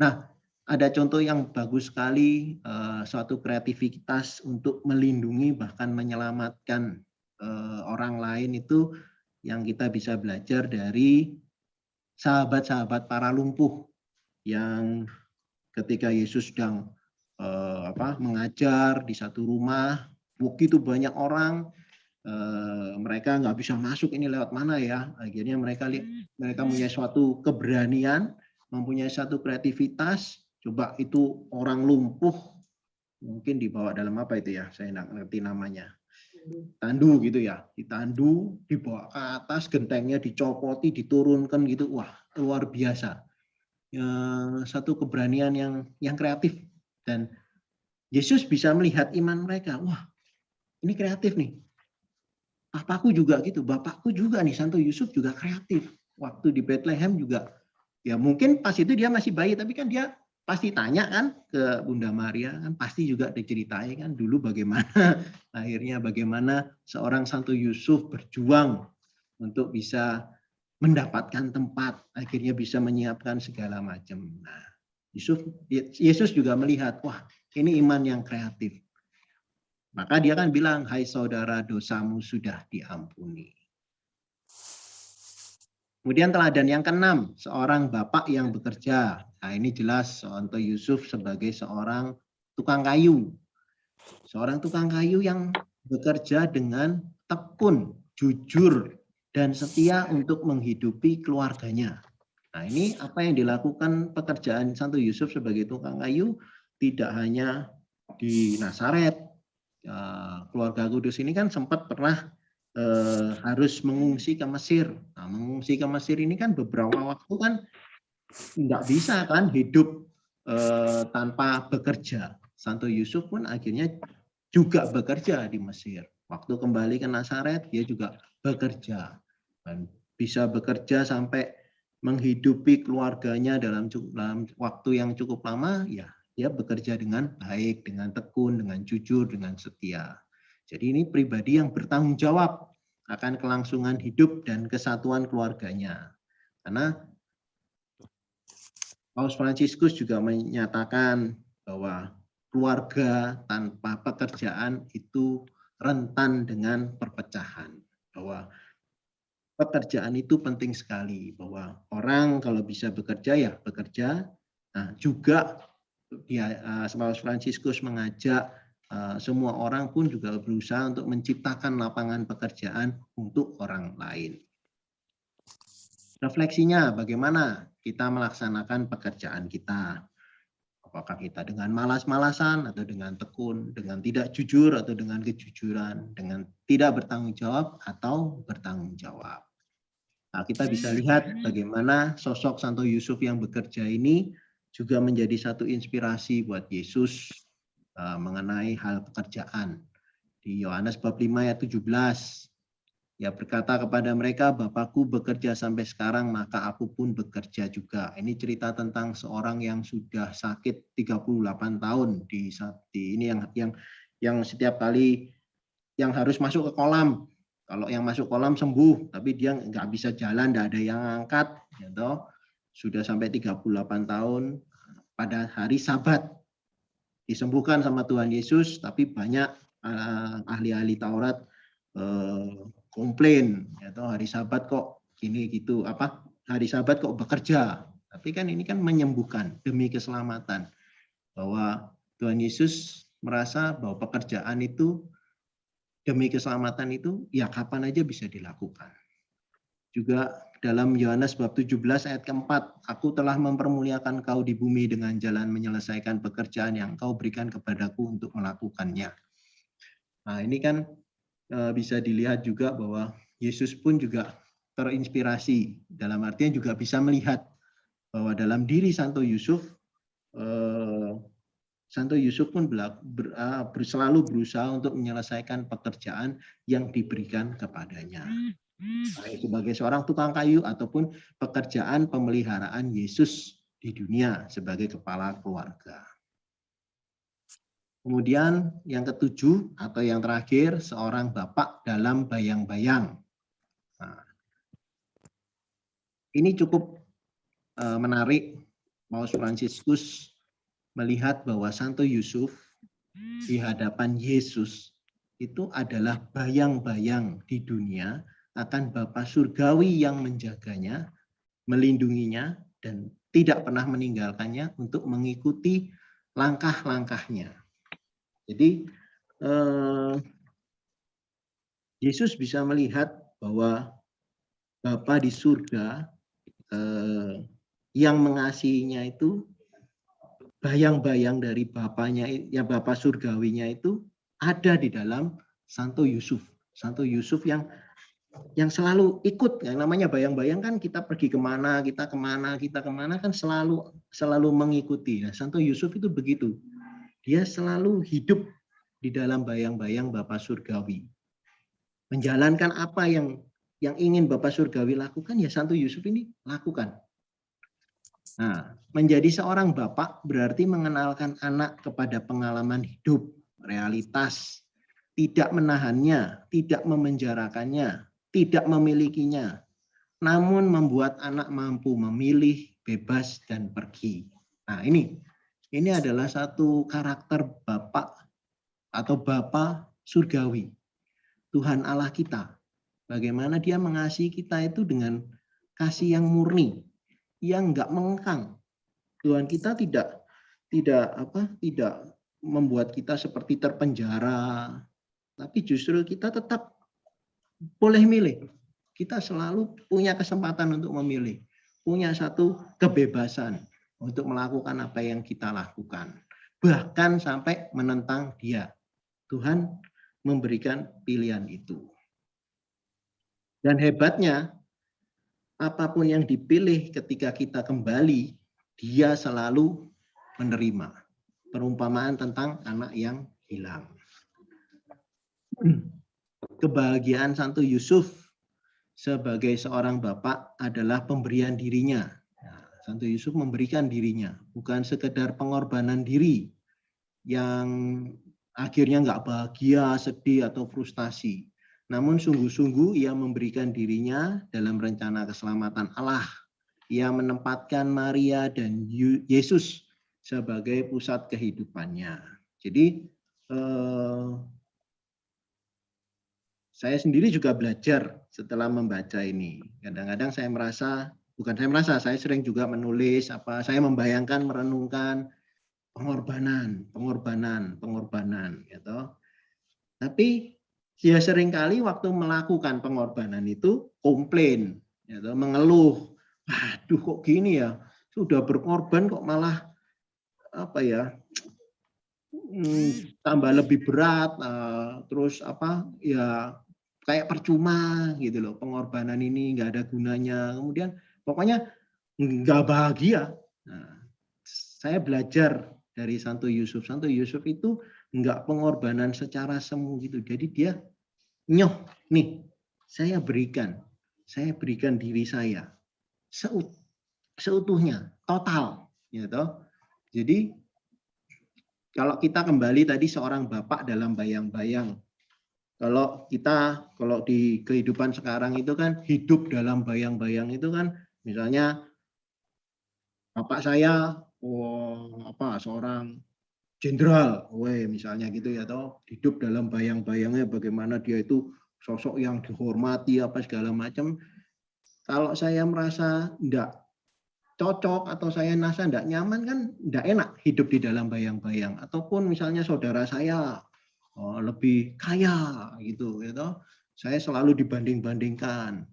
Nah, ada contoh yang bagus sekali, suatu kreativitas untuk melindungi bahkan menyelamatkan orang lain itu yang kita bisa belajar dari sahabat-sahabat para lumpuh yang ketika Yesus sedang mengajar di satu rumah, begitu banyak orang, mereka nggak bisa masuk, ini lewat mana ya? Akhirnya mereka punya suatu keberanian, mempunyai satu kreativitas, coba itu orang lumpuh, mungkin dibawa dalam apa itu ya, saya nggak ngerti namanya, tandu gitu ya, ditandu, dibawa ke atas, gentengnya dicopoti, diturunkan gitu, wah luar biasa, satu keberanian yang kreatif, dan Yesus bisa melihat iman mereka, wah ini kreatif nih, papaku juga gitu, bapakku juga nih, Santo Yusuf juga kreatif, waktu di Bethlehem juga. Ya mungkin pas itu dia masih bayi, tapi kan dia pasti tanya kan ke Bunda Maria, kan pasti juga diceritain kan dulu bagaimana akhirnya bagaimana seorang Santo Yusuf berjuang untuk bisa mendapatkan tempat, akhirnya bisa menyiapkan segala macam. Nah, Yesus juga melihat, wah ini iman yang kreatif. Maka dia kan bilang, hai saudara, dosamu sudah diampuni. Kemudian teladan yang keenam, seorang bapak yang bekerja. Nah ini jelas Santo Yusuf sebagai seorang tukang kayu. Seorang tukang kayu yang bekerja dengan tekun, jujur, dan setia untuk menghidupi keluarganya. Nah ini apa yang dilakukan pekerjaan Santo Yusuf sebagai tukang kayu, tidak hanya di Nazaret. Keluarga Kudus ini kan sempat pernah harus mengungsi ke Mesir. Nah, mengungsi ke Mesir ini kan beberapa waktu kan nggak bisa kan hidup tanpa bekerja. Santo Yusuf pun akhirnya juga bekerja di Mesir. Waktu kembali ke Nazaret dia juga bekerja dan bisa bekerja sampai menghidupi keluarganya dalam waktu yang cukup lama. Ya, dia bekerja dengan baik, dengan tekun, dengan jujur, dengan setia. Jadi ini pribadi yang bertanggung jawab akan kelangsungan hidup dan kesatuan keluarganya. Karena Paus Fransiskus juga menyatakan bahwa keluarga tanpa pekerjaan itu rentan dengan perpecahan. Bahwa pekerjaan itu penting sekali. Bahwa orang kalau bisa bekerja ya bekerja. Nah juga Paus Fransiskus mengajak semua orang pun juga berusaha untuk menciptakan lapangan pekerjaan untuk orang lain. Refleksinya bagaimana kita melaksanakan pekerjaan kita. Apakah kita dengan malas-malasan atau dengan tekun, dengan tidak jujur atau dengan kejujuran, dengan tidak bertanggung jawab atau bertanggung jawab. Nah, kita bisa lihat bagaimana sosok Santo Yusuf yang bekerja ini juga menjadi satu inspirasi buat Yesus mengenai hal pekerjaan. Di Yohanes bab 5 ayat 17, ia berkata kepada mereka, Bapakku bekerja sampai sekarang, maka aku pun bekerja juga. Ini cerita tentang seorang yang sudah sakit 38 tahun di ini yang setiap kali yang harus masuk ke kolam. Kalau yang masuk kolam sembuh, tapi dia nggak bisa jalan, nggak ada yang angkat, gitu. Sudah sampai 38 tahun pada hari Sabat disembuhkan sama Tuhan Yesus, tapi banyak ahli-ahli Taurat komplain, atau hari Sabat kok gini gitu, hari Sabat kok bekerja. Tapi kan ini kan menyembuhkan demi keselamatan, bahwa Tuhan Yesus merasa bahwa pekerjaan itu demi keselamatan itu ya kapan aja bisa dilakukan. Juga dalam Yohanes bab 17 ayat keempat, aku telah mempermuliakan kau di bumi dengan jalan menyelesaikan pekerjaan yang kau berikan kepadaku untuk melakukannya. Nah, ini kan bisa dilihat juga bahwa Yesus pun juga terinspirasi, dalam artian juga bisa melihat bahwa dalam diri Santo Yusuf pun selalu berusaha untuk menyelesaikan pekerjaan yang diberikan kepadanya. Baik sebagai seorang tukang kayu ataupun pekerjaan pemeliharaan Yesus di dunia sebagai kepala keluarga. Kemudian yang ketujuh atau yang terakhir, seorang bapak dalam bayang-bayang. Nah, ini cukup menarik. Paus Fransiskus melihat bahwa Santo Yusuf di hadapan Yesus itu adalah bayang-bayang di dunia akan Bapa Surgawi yang menjaganya, melindunginya, dan tidak pernah meninggalkannya untuk mengikuti langkah-langkahnya. Jadi Yesus bisa melihat bahwa Bapa di surga yang mengasihinya itu, bayang-bayang dari Bapaknya, ya Bapa Surgawinya itu ada di dalam Santo Yusuf. Santo Yusuf yang selalu ikut, yang namanya bayang-bayang kan, kita pergi kemana, kita kemana kan selalu mengikuti. Nah, Santo Yusuf itu begitu, dia selalu hidup di dalam bayang-bayang Bapa Surgawi, menjalankan apa yang ingin Bapa Surgawi lakukan, ya Santo Yusuf ini lakukan. Nah, menjadi seorang bapak berarti mengenalkan anak kepada pengalaman hidup, realitas, tidak menahannya, tidak memenjarakannya, tidak memilikinya, namun membuat anak mampu memilih, bebas, dan pergi. Nah, ini adalah satu karakter Bapak atau Bapa Surgawi, Tuhan Allah kita. Bagaimana Dia mengasihi kita itu dengan kasih yang murni, yang enggak mengekang. Tuhan kita tidak membuat kita seperti terpenjara, tapi justru kita tetap boleh milih. Kita selalu punya kesempatan untuk memilih, punya satu kebebasan untuk melakukan apa yang kita lakukan, bahkan sampai menentang Dia. Tuhan memberikan pilihan itu. Dan hebatnya, apapun yang dipilih ketika kita kembali, Dia selalu menerima. Perumpamaan tentang anak yang hilang. Kebahagiaan Santo Yusuf sebagai seorang bapak adalah pemberian dirinya. Nah, Santo Yusuf memberikan dirinya, bukan sekedar pengorbanan diri yang akhirnya nggak bahagia, sedih, atau frustasi. Namun sungguh-sungguh ia memberikan dirinya dalam rencana keselamatan Allah. Ia menempatkan Maria dan Yesus sebagai pusat kehidupannya. Jadi saya sendiri juga belajar setelah membaca ini. Kadang-kadang saya sering juga menulis, saya membayangkan, merenungkan pengorbanan, gitu. Tapi ya seringkali waktu melakukan pengorbanan itu komplain, gitu, mengeluh, aduh kok gini ya, sudah berkorban kok malah apa ya, tambah lebih berat, terus apa ya, kayak percuma gitu loh, pengorbanan ini nggak ada gunanya, kemudian pokoknya nggak bahagia. Nah, saya belajar dari Santo Yusuf. Santo Yusuf itu nggak pengorbanan secara semu gitu. Jadi dia nyoh nih, saya berikan diri saya seutuhnya, total, gitu. Jadi kalau kita kembali tadi seorang bapak dalam bayang-bayang, kalau di kehidupan sekarang itu kan hidup dalam bayang-bayang itu kan, misalnya bapak saya, seorang jenderal, misalnya gitu ya, toh hidup dalam bayang-bayangnya bagaimana dia itu sosok yang dihormati apa segala macam. Kalau saya merasa enggak cocok atau saya merasa enggak nyaman kan enggak enak hidup di dalam bayang-bayang. Ataupun misalnya saudara saya lebih kaya gitu, gitu. Saya selalu dibanding-bandingkan.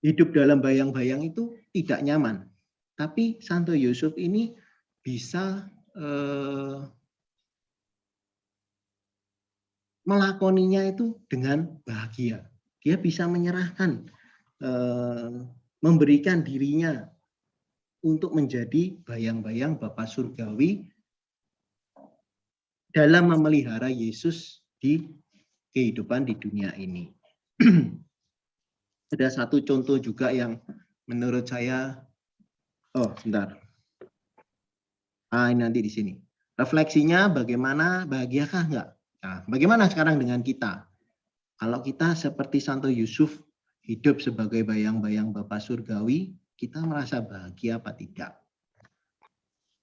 Hidup dalam bayang-bayang itu tidak nyaman. Tapi Santo Yusuf ini bisa melakoninya itu dengan bahagia. Dia bisa menyerahkan, memberikan dirinya untuk menjadi bayang-bayang Bapa Surgawi dalam memelihara Yesus di kehidupan di dunia ini. Ada satu contoh juga yang menurut saya, sebentar. Ini nanti di sini. Refleksinya bagaimana, bahagiakah enggak? Nah, bagaimana sekarang dengan kita? Kalau kita seperti Santo Yusuf hidup sebagai bayang-bayang Bapa Surgawi, kita merasa bahagia apa tidak?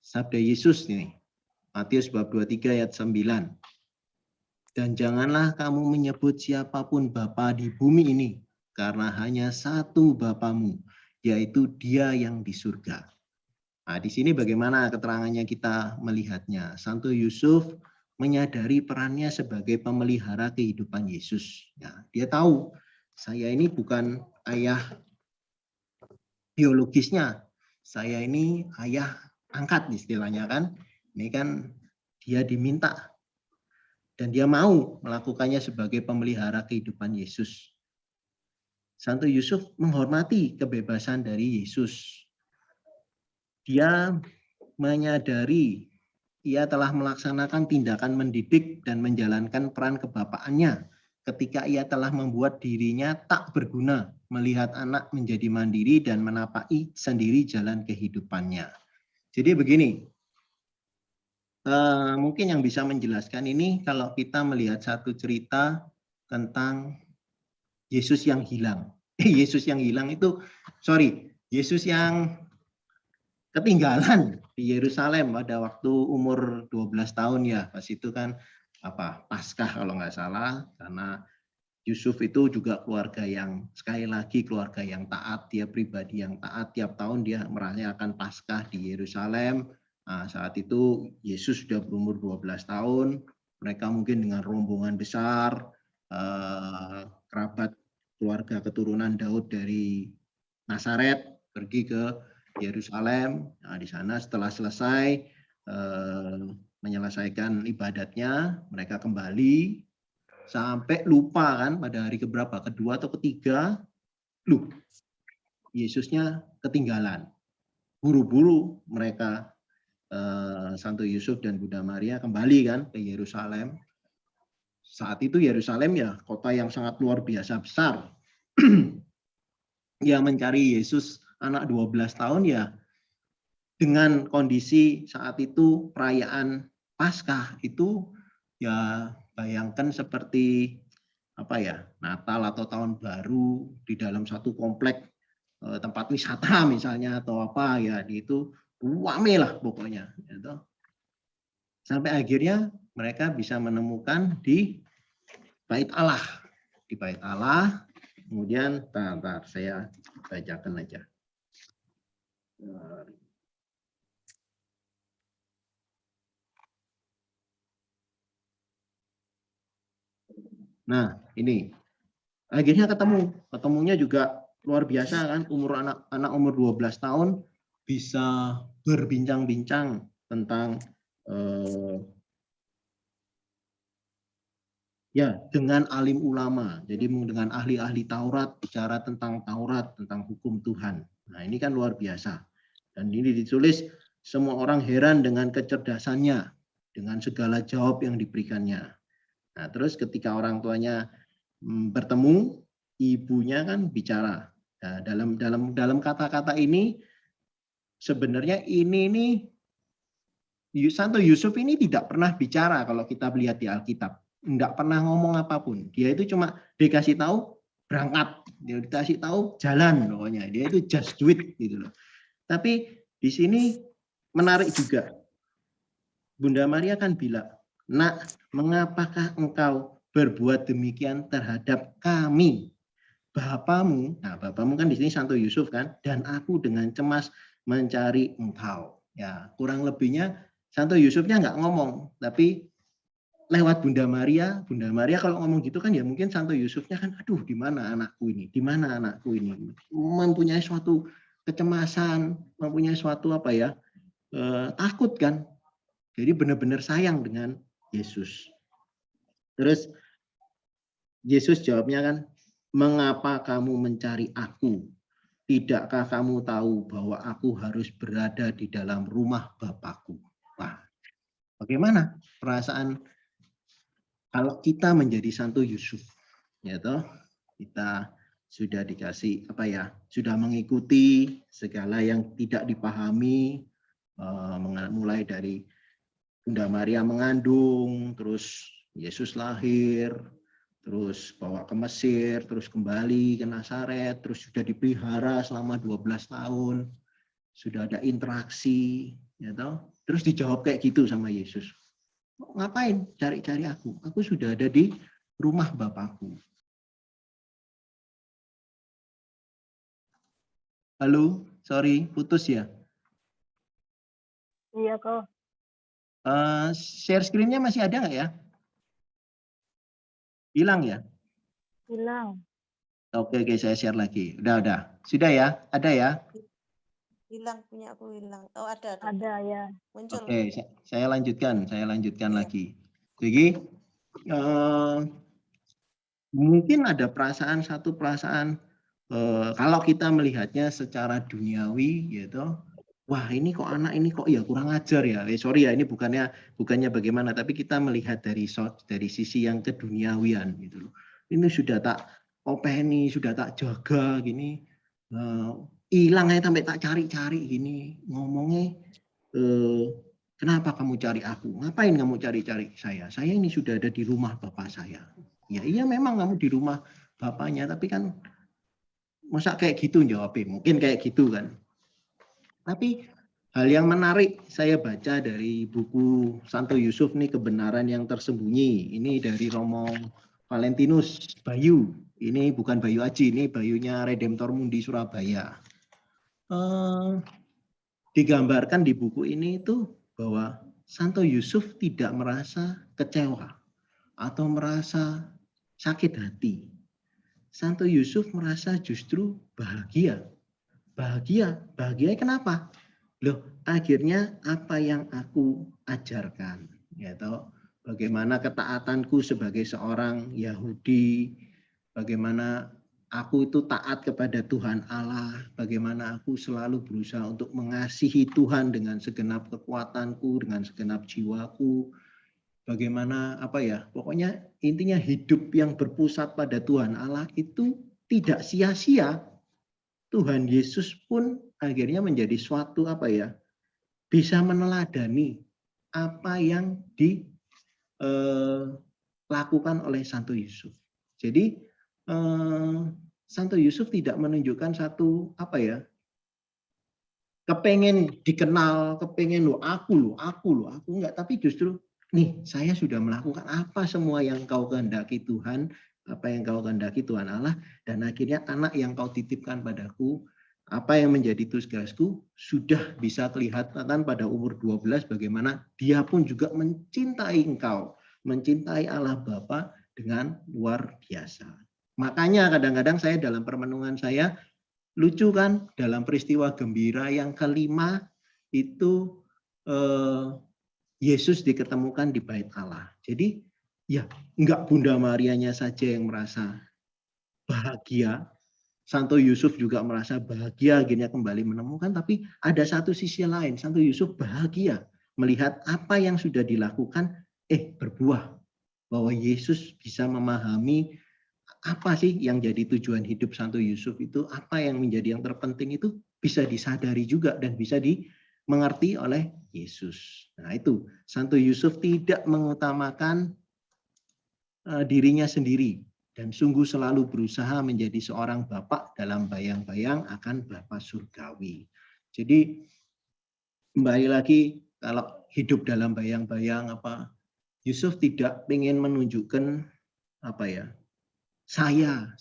Sabda Yesus ini, Matius bab 23 ayat 9. Dan janganlah kamu menyebut siapapun Bapa di bumi ini, karena hanya satu Bapamu, yaitu Dia yang di surga. Nah, di sini bagaimana keterangannya kita melihatnya? Santo Yusuf menyadari perannya sebagai pemelihara kehidupan Yesus. Ya, dia tahu, saya ini bukan ayah biologisnya, saya ini ayah angkat istilahnya kan. Ini kan dia diminta dan dia mau melakukannya sebagai pemelihara kehidupan Yesus. Santo Yusuf menghormati kebebasan dari Yesus. Dia menyadari ia telah melaksanakan tindakan mendidik dan menjalankan peran kebapaannya ketika ia telah membuat dirinya tak berguna melihat anak menjadi mandiri dan menapaki sendiri jalan kehidupannya. Jadi begini, mungkin yang bisa menjelaskan ini kalau kita melihat satu cerita tentang Yesus yang hilang. Yesus yang hilang itu, Yesus yang ketinggalan di Yerusalem pada waktu umur 12 tahun ya. Pas itu kan Paskah kalau nggak salah, karena Yusuf itu juga keluarga yang sekali lagi keluarga yang taat, dia pribadi yang taat, tiap tahun dia merayakan Paskah di Yerusalem. Nah, saat itu Yesus sudah berumur 12 tahun, mereka mungkin dengan rombongan besar, kerabat keluarga keturunan Daud dari Nazaret pergi ke Yerusalem. Nah, di sana setelah selesai menyelesaikan ibadatnya, mereka kembali sampai lupa kan pada hari keberapa, kedua atau ketiga, Yesusnya ketinggalan. Buru-buru mereka Santo Yusuf dan Bunda Maria kembali kan ke Yerusalem. Saat itu Yerusalem ya kota yang sangat luar biasa besar. Yang mencari Yesus anak 12 tahun ya dengan kondisi saat itu perayaan Paskah itu ya bayangkan seperti Natal atau tahun baru di dalam satu komplek tempat wisata misalnya atau di itu rame lah pokoknya gitu. Sampai akhirnya mereka bisa menemukan di Bait Allah. Di Bait Allah, kemudian saya bacakan aja. Nah, ini. Akhirnya ketemunya juga luar biasa kan, anak umur 12 tahun bisa berbincang-bincang tentang ya dengan alim ulama, jadi dengan ahli-ahli Taurat, bicara tentang Taurat, tentang hukum Tuhan. Nah ini kan luar biasa. Dan ini ditulis, semua orang heran dengan kecerdasannya, dengan segala jawab yang diberikannya. Nah terus ketika orang tuanya bertemu, ibunya kan bicara. Nah, dalam kata-kata ini sebenarnya ini Santo Yusuf ini tidak pernah bicara kalau kita lihat di Alkitab. Enggak pernah ngomong apapun. Dia itu cuma dikasih tahu berangkat, dia dikasih tahu jalan pokoknya. Dia itu just do it gitu loh. Tapi di sini menarik juga. Bunda Maria kan bilang, "Nak, mengapakah engkau berbuat demikian terhadap kami? Bapamu," nah bapamu kan di sini Santo Yusuf kan, "dan aku dengan cemas mencari engkau." Ya, kurang lebihnya Santo Yusufnya nggak ngomong, tapi lewat Bunda Maria kalau ngomong gitu kan ya mungkin Santo Yusufnya kan, aduh di mana anakku ini, di mana anakku ini, mempunyai suatu kecemasan, mempunyai suatu apa ya, takut kan, jadi benar-benar sayang dengan Yesus. Terus Yesus jawabnya kan, "Mengapa kamu mencari aku? Tidakkah kamu tahu bahwa aku harus berada di dalam rumah Bapakku?" Wah, bagaimana perasaan kalau kita menjadi Santo Yusuf? Ya toh, kita sudah dikasih apa ya? Sudah mengikuti segala yang tidak dipahami, mulai dari Bunda Maria mengandung, terus Yesus lahir, terus bawa ke Mesir, terus kembali ke Nazaret, terus sudah dipelihara selama 12 tahun, sudah ada interaksi, ya toh. Terus dijawab kayak gitu sama Yesus. Ngapain cari-cari aku? Aku sudah ada di rumah Bapakku. Halo, sorry, putus ya? Iya kok. Share screen-nya masih ada nggak ya? Hilang ya? Hilang. Oke, saya share lagi. Udah. Sudah ya? Ada ya? Hilang, punya aku hilang. Oh ada. Ada ya. Muncul. Oke, saya lanjutkan Iya. lagi. Jadi mungkin ada satu perasaan kalau kita melihatnya secara duniawi, gitu. Wah ini kok anak ini kok ya kurang ajar ya. Sorry ya, ini bukannya bagaimana, tapi kita melihat dari sisi yang keduniawian gitu loh. Ini sudah tak openi, sudah tak jaga gini, hilang aja sampai tak cari-cari gini, ngomongnya kenapa kamu cari aku? Ngapain kamu cari-cari saya? Saya ini sudah ada di rumah bapak saya. Ya iya memang kamu di rumah bapaknya, tapi kan masa kayak gitu jawabnya, mungkin kayak gitu kan. Tapi hal yang menarik saya baca dari buku Santo Yusuf nih, Kebenaran yang Tersembunyi. Ini dari Romo Valentinus Bayu. Ini bukan Bayu Aji, ini Bayunya Redemptor Mundi Surabaya. Digambarkan di buku ini itu bahwa Santo Yusuf tidak merasa kecewa atau merasa sakit hati. Santo Yusuf merasa justru bahagia. Bahagia kenapa? Loh, akhirnya apa yang aku ajarkan, ya toh, bagaimana ketaatanku sebagai seorang Yahudi, bagaimana aku itu taat kepada Tuhan Allah, bagaimana aku selalu berusaha untuk mengasihi Tuhan dengan segenap kekuatanku, dengan segenap jiwaku, bagaimana apa ya, pokoknya intinya hidup yang berpusat pada Tuhan Allah itu tidak sia-sia. Tuhan Yesus pun akhirnya menjadi suatu apa ya, bisa meneladani apa yang dilakukan oleh Santo Yusuf. Jadi Santo Yusuf tidak menunjukkan satu apa ya, kepengen dikenal, kepengen aku enggak, tapi justru nih saya sudah melakukan apa semua yang kau kehendaki Tuhan, apa yang kau kehendaki Tuhan Allah, dan akhirnya anak yang kau titipkan padaku, apa yang menjadi tugasku sudah bisa kelihatan pada umur 12 bagaimana dia pun juga mencintai engkau, mencintai Allah Bapa dengan luar biasa. Makanya kadang-kadang saya dalam permenungan saya lucu kan, dalam peristiwa gembira yang kelima itu Yesus diketemukan di bait Allah. Jadi ya enggak Bunda Marianya saja yang merasa bahagia, Santo Yusuf juga merasa bahagia akhirnya kembali menemukan, tapi ada satu sisi lain, Santo Yusuf bahagia melihat apa yang sudah dilakukan berbuah, bahwa Yesus bisa memahami apa sih yang jadi tujuan hidup Santo Yusuf itu, apa yang menjadi yang terpenting itu bisa disadari juga dan bisa dimengerti oleh Yesus. Nah itu, Santo Yusuf tidak mengutamakan dirinya sendiri dan sungguh selalu berusaha menjadi seorang bapak dalam bayang-bayang akan Bapa surgawi. Jadi kembali lagi, kalau hidup dalam bayang-bayang Yusuf tidak ingin menunjukkan saya,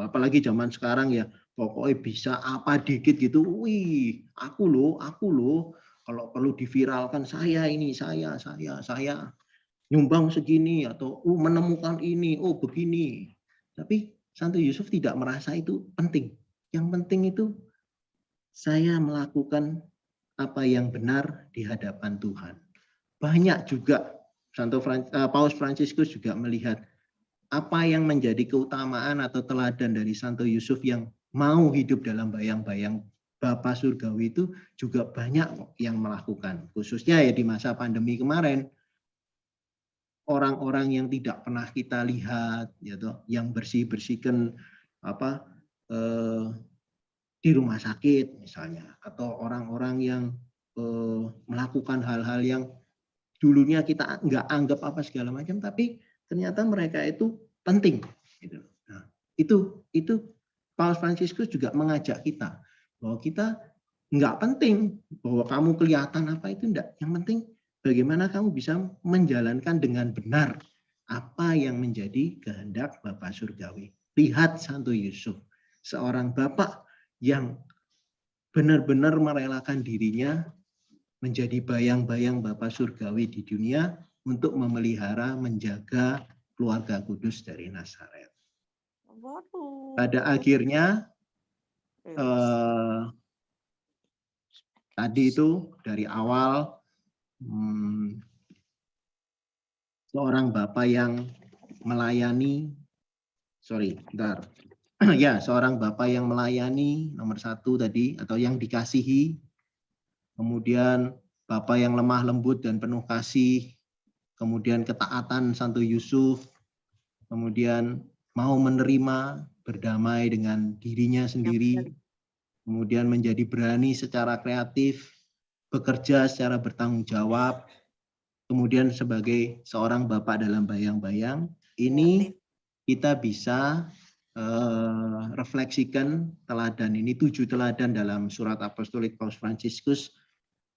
apalagi zaman sekarang ya, pokoknya bisa apa dikit gitu, wih, aku loh, kalau perlu diviralkan saya ini, saya nyumbang segini atau menemukan ini, begini. Tapi Santo Yusuf tidak merasa itu penting. Yang penting itu saya melakukan apa yang benar di hadapan Tuhan. Banyak juga Paus Fransiskus juga melihat apa yang menjadi keutamaan atau teladan dari Santo Yusuf yang mau hidup dalam bayang-bayang Bapa Surgawi itu juga banyak yang melakukan. Khususnya ya di masa pandemi kemarin, orang-orang yang tidak pernah kita lihat, yang bersihkan di rumah sakit misalnya, atau orang-orang yang melakukan hal-hal yang dulunya kita nggak anggap apa segala macam, tapi ternyata mereka itu penting. Nah, itu Paus Fransiskus juga mengajak kita bahwa kita nggak penting bahwa kamu kelihatan apa itu enggak. Yang penting bagaimana kamu bisa menjalankan dengan benar apa yang menjadi kehendak Bapa Surgawi. Lihat Santo Yusuf, seorang bapak yang benar-benar merelakan dirinya menjadi bayang-bayang Bapa Surgawi di dunia untuk memelihara, menjaga keluarga kudus dari Nazaret. Pada akhirnya, tadi itu dari awal, seorang Bapak yang melayani, seorang Bapak yang melayani nomor 1 tadi, atau yang dikasihi, kemudian Bapak yang lemah lembut dan penuh kasih, kemudian ketaatan Santo Yusuf, kemudian mau menerima, berdamai dengan dirinya sendiri, kemudian menjadi berani secara kreatif, bekerja secara bertanggung jawab, kemudian sebagai seorang bapak dalam bayang-bayang, ini kita bisa refleksikan teladan ini, 7 teladan dalam surat apostolik Paus Fransiskus,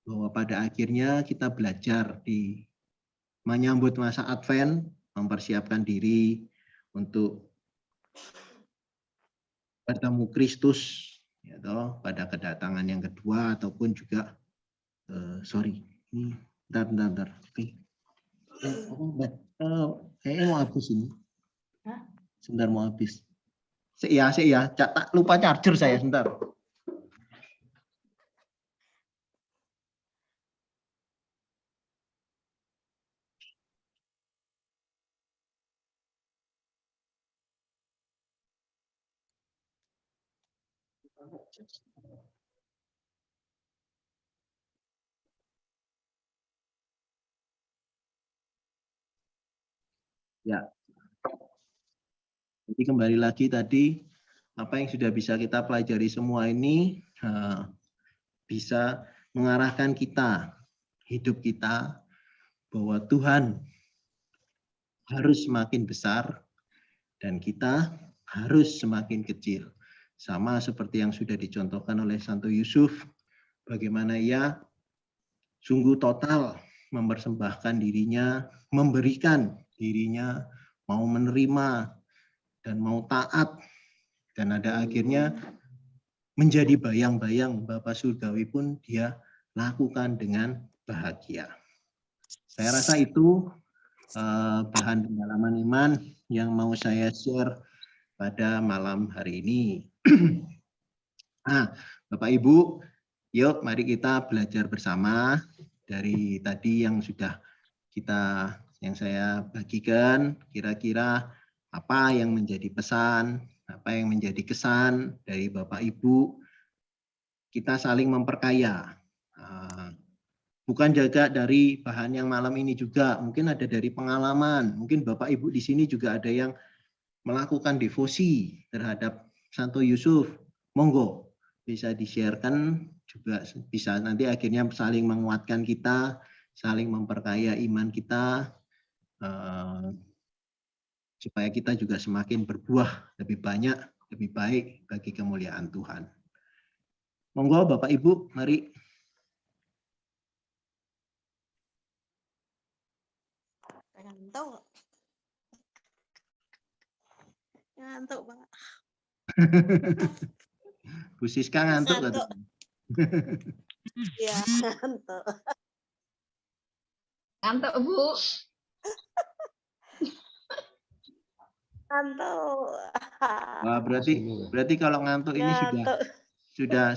bahwa pada akhirnya kita belajar di menyambut masa Advent, mempersiapkan diri untuk bertemu Kristus pada kedatangan yang kedua, ataupun juga bentar. Kayaknya mau habis ini. Sebentar mau habis. Ya, lupa charger saya sebentar. Ya. Jadi kembali lagi tadi, apa yang sudah bisa kita pelajari semua ini bisa mengarahkan kita, hidup kita, bahwa Tuhan harus semakin besar dan kita harus semakin kecil. Sama seperti yang sudah dicontohkan oleh Santo Yusuf, bagaimana ia sungguh total mempersembahkan dirinya, memberikan dirinya, mau menerima dan mau taat, dan ada akhirnya menjadi bayang-bayang Bapa Surgawi pun dia lakukan dengan bahagia. Saya rasa itu bahan pendalaman iman yang mau saya share pada malam hari ini. Nah, Bapak Ibu, yuk mari kita belajar bersama dari tadi yang sudah yang saya bagikan, kira-kira apa yang menjadi pesan, apa yang menjadi kesan dari Bapak Ibu. Kita saling memperkaya. Bukan jaga dari bahan yang malam ini juga, mungkin ada dari pengalaman, mungkin Bapak Ibu di sini juga ada yang melakukan devosi terhadap Santo Yusuf. Monggo, bisa di-sharekan juga, bisa nanti akhirnya saling menguatkan kita, saling memperkaya iman kita, supaya kita juga semakin berbuah lebih banyak, lebih baik bagi kemuliaan Tuhan. Monggo Bapak Ibu, mari. Ngantuk Pak. Bu Siska ngantuk. Iya, ngantuk. Ngantuk, Bu. Ngantuk. Wah, berarti kalau ngantuk ini sudah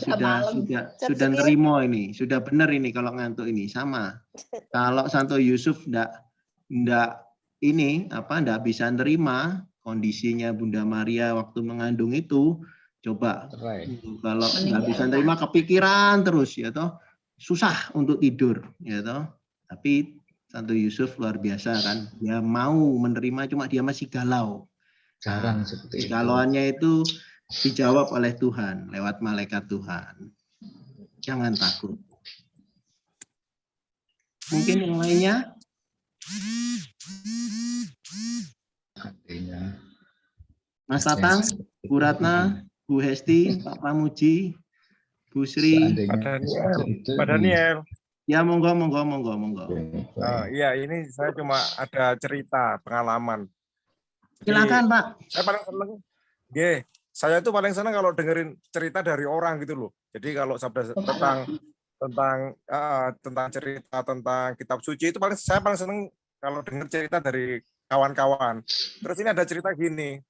nerimo ini, sudah benar ini kalau ngantuk ini sama. Kalau Santo Yusuf enggak bisa nerima kondisinya Bunda Maria waktu mengandung itu, coba kalau nggak bisa nerima kepikiran terus ya toh, susah untuk tidur ya toh. Tapi Santo Yusuf luar biasa kan, dia mau menerima, cuma dia masih galau. Jarang seperti itu. Kegalauannya itu dijawab oleh Tuhan lewat malaikat Tuhan. Jangan takut. Mungkin yang lainnya? Mas Tatang, Bu Ratna, Bu Hesti, Pak Pramuji, Bu Sri, Pak Daniel. Ya, monggo. Iya, ini saya cuma ada cerita pengalaman. Silakan, Pak. Saya paling seneng, saya itu paling senang kalau dengerin cerita dari orang gitu loh. Jadi kalau tentang cerita tentang kitab suci itu saya paling seneng kalau dengar cerita dari kawan-kawan. Terus ini ada cerita gini,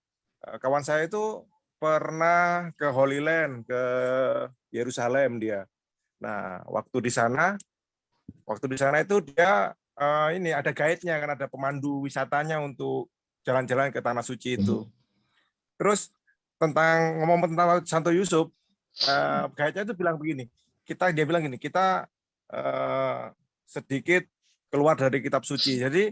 kawan saya itu pernah ke Holy Land, ke Yerusalem dia. Nah, waktu di sana itu dia ini ada guide-nya kan, ada pemandu wisatanya untuk jalan-jalan ke tanah suci itu. Terus ngomong tentang Santo Yusuf, guide-nya itu bilang begini, dia bilang gini, kita sedikit keluar dari kitab suci. Jadi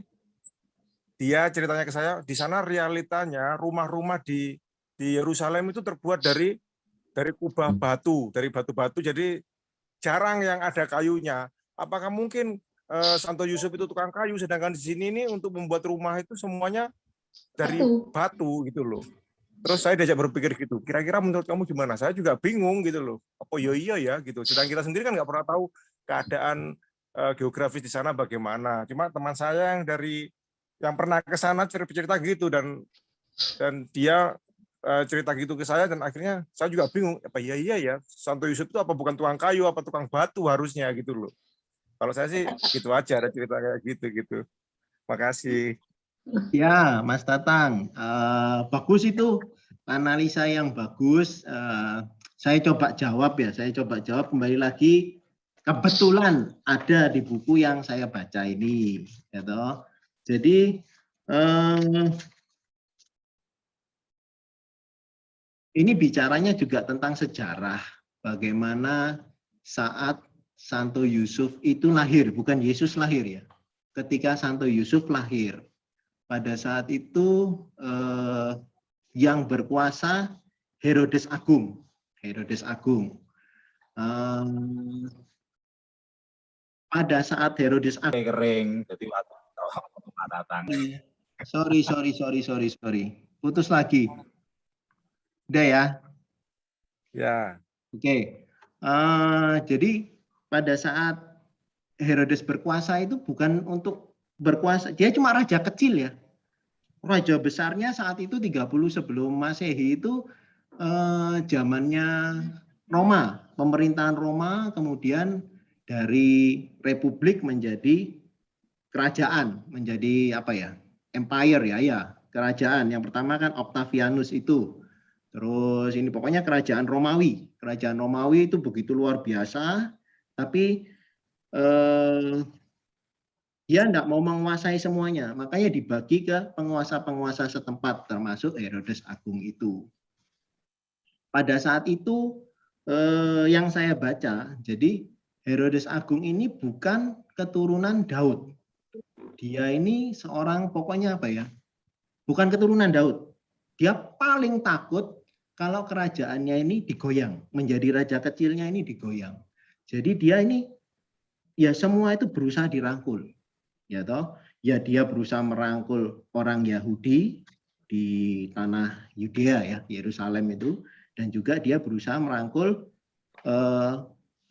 dia ceritanya ke saya, di sana realitanya rumah-rumah di Yerusalem itu terbuat dari kubah batu, dari batu-batu, jadi jarang yang ada kayunya. Apakah mungkin Santo Yusuf itu tukang kayu, sedangkan di sini ini untuk membuat rumah itu semuanya dari batu gitu loh. Terus saya diajak berpikir gitu, kira-kira menurut kamu gimana? Saya juga bingung gitu loh. Apa iya ya gitu. Sedang kita sendiri kan nggak pernah tahu keadaan geografis di sana bagaimana. Cuma teman saya yang pernah ke sana cerita gitu, dan dia cerita gitu ke saya, dan akhirnya saya juga bingung, apa iya ya Santo Yusuf itu apa bukan tukang kayu, apa tukang batu harusnya gitu loh. Kalau saya sih gitu aja, ada cerita kayak gitu. Makasih. Ya, Mas Tatang, bagus itu, analisa yang bagus. Saya coba jawab kembali lagi. Kebetulan ada di buku yang saya baca ini, ya toh. Jadi ini bicaranya juga tentang sejarah, bagaimana saat Santo Yusuf itu lahir, bukan Yesus lahir ya. Ketika Santo Yusuf lahir, pada saat itu yang berkuasa Herodes Agung. Pada saat Herodes Agung kering, jadi waktu datang. Sorry. Putus lagi. Udah ya? Ya. Oke. Jadi pada saat Herodes berkuasa itu bukan untuk berkuasa, dia cuma raja kecil ya. Raja besarnya saat itu 30 sebelum Masehi itu zamannya Roma, pemerintahan Roma, kemudian dari republik menjadi kerajaan, menjadi apa ya? Empire ya, kerajaan. Yang pertama kan Octavianus itu. Terus ini pokoknya kerajaan Romawi kerajaan Romawi itu begitu luar biasa, tapi dia tidak mau menguasai semuanya, makanya dibagi ke penguasa-penguasa setempat, termasuk Herodes Agung itu. Pada saat itu yang saya baca, jadi Herodes Agung ini bukan keturunan Daud. Dia ini seorang pokoknya apa ya? Bukan keturunan Daud. Dia paling takut kalau kerajaannya ini digoyang, menjadi raja kecilnya ini digoyang. Jadi dia ini ya semua itu berusaha dirangkul. Ya toh, ya dia berusaha merangkul orang Yahudi di tanah Yudea ya, Yerusalem itu, dan juga dia berusaha merangkul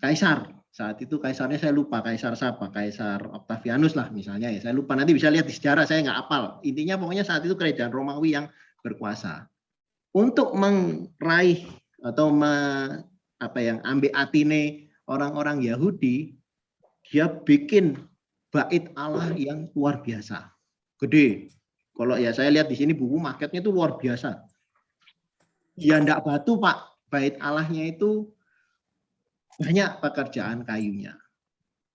kaisar. Saat itu kaisarnya saya lupa, kaisar siapa? Kaisar Octavianus lah misalnya ya. Saya lupa, nanti bisa lihat di sejarah, saya nggak hafal. Intinya pokoknya saat itu kerajaan Romawi yang berkuasa. Untuk meraih atau ambil atine orang-orang Yahudi, dia bikin bait Allah yang luar biasa. Gede. Kalau ya saya lihat di sini buku maketnya itu luar biasa. Ya enggak batu, Pak. Bait Allahnya itu banyak pekerjaan kayunya.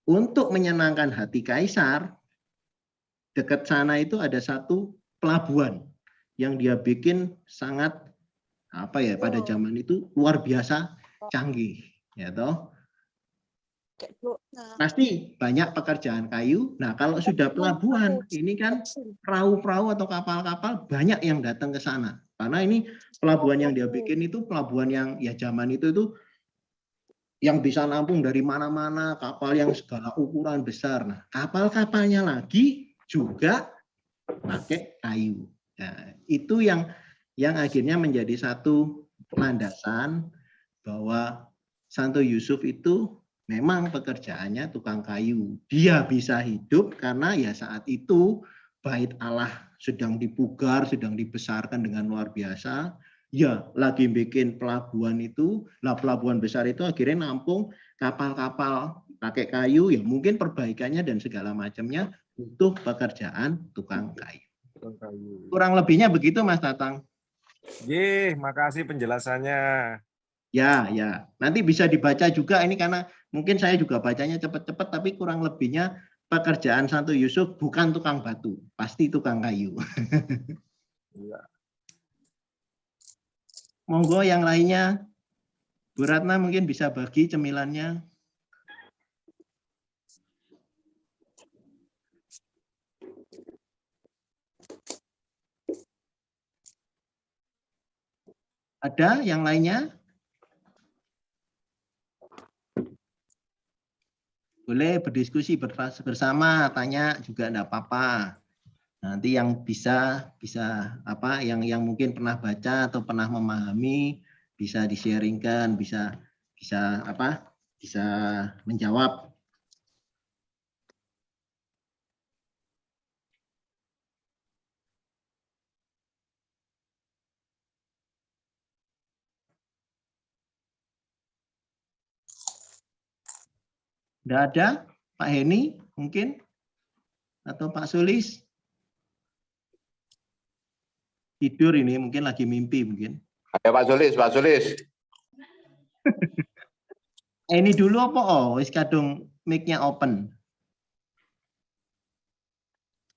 Untuk menyenangkan hati kaisar, dekat sana itu ada satu pelabuhan yang dia bikin sangat pada zaman itu luar biasa canggih, ya toh. Pasti banyak pekerjaan kayu. Nah, kalau sudah pelabuhan, ini kan perahu-perahu atau kapal-kapal banyak yang datang ke sana. Karena ini pelabuhan yang dia bikin itu pelabuhan yang ya zaman itu yang bisa nampung dari mana-mana, kapal yang segala ukuran besar. Nah, kapal-kapalnya lagi juga pakai kayu. Nah, itu yang akhirnya menjadi satu landasan bahwa Santo Yusuf itu memang pekerjaannya tukang kayu. Dia bisa hidup karena ya saat itu bait Allah sedang dipugar, sedang dibesarkan dengan luar biasa. Ya, lagi bikin pelabuhan itu. Nah, pelabuhan besar itu akhirnya nampung kapal-kapal pakai kayu, ya mungkin perbaikannya dan segala macamnya untuk pekerjaan tukang kayu. Kurang lebihnya begitu, Mas Tatang. Makasih penjelasannya. Ya. Nanti bisa dibaca juga ini karena mungkin saya juga bacanya cepat-cepat, tapi kurang lebihnya pekerjaan Santo Yusuf bukan tukang batu, pasti tukang kayu. Ya. Monggo yang lainnya, Bu Ratna mungkin bisa bagi cemilannya. Ada yang lainnya? Boleh berdiskusi bersama, tanya juga enggak apa-apa. Nanti yang bisa yang mungkin pernah baca atau pernah memahami bisa di-sharingkan, bisa menjawab. Tidak ada? Pak Heni mungkin? Atau Pak Sulis? Tidur ini, mungkin lagi mimpi mungkin. Ayo Pak Sulis. Ini dulu apa? Wis kadung mic-nya open.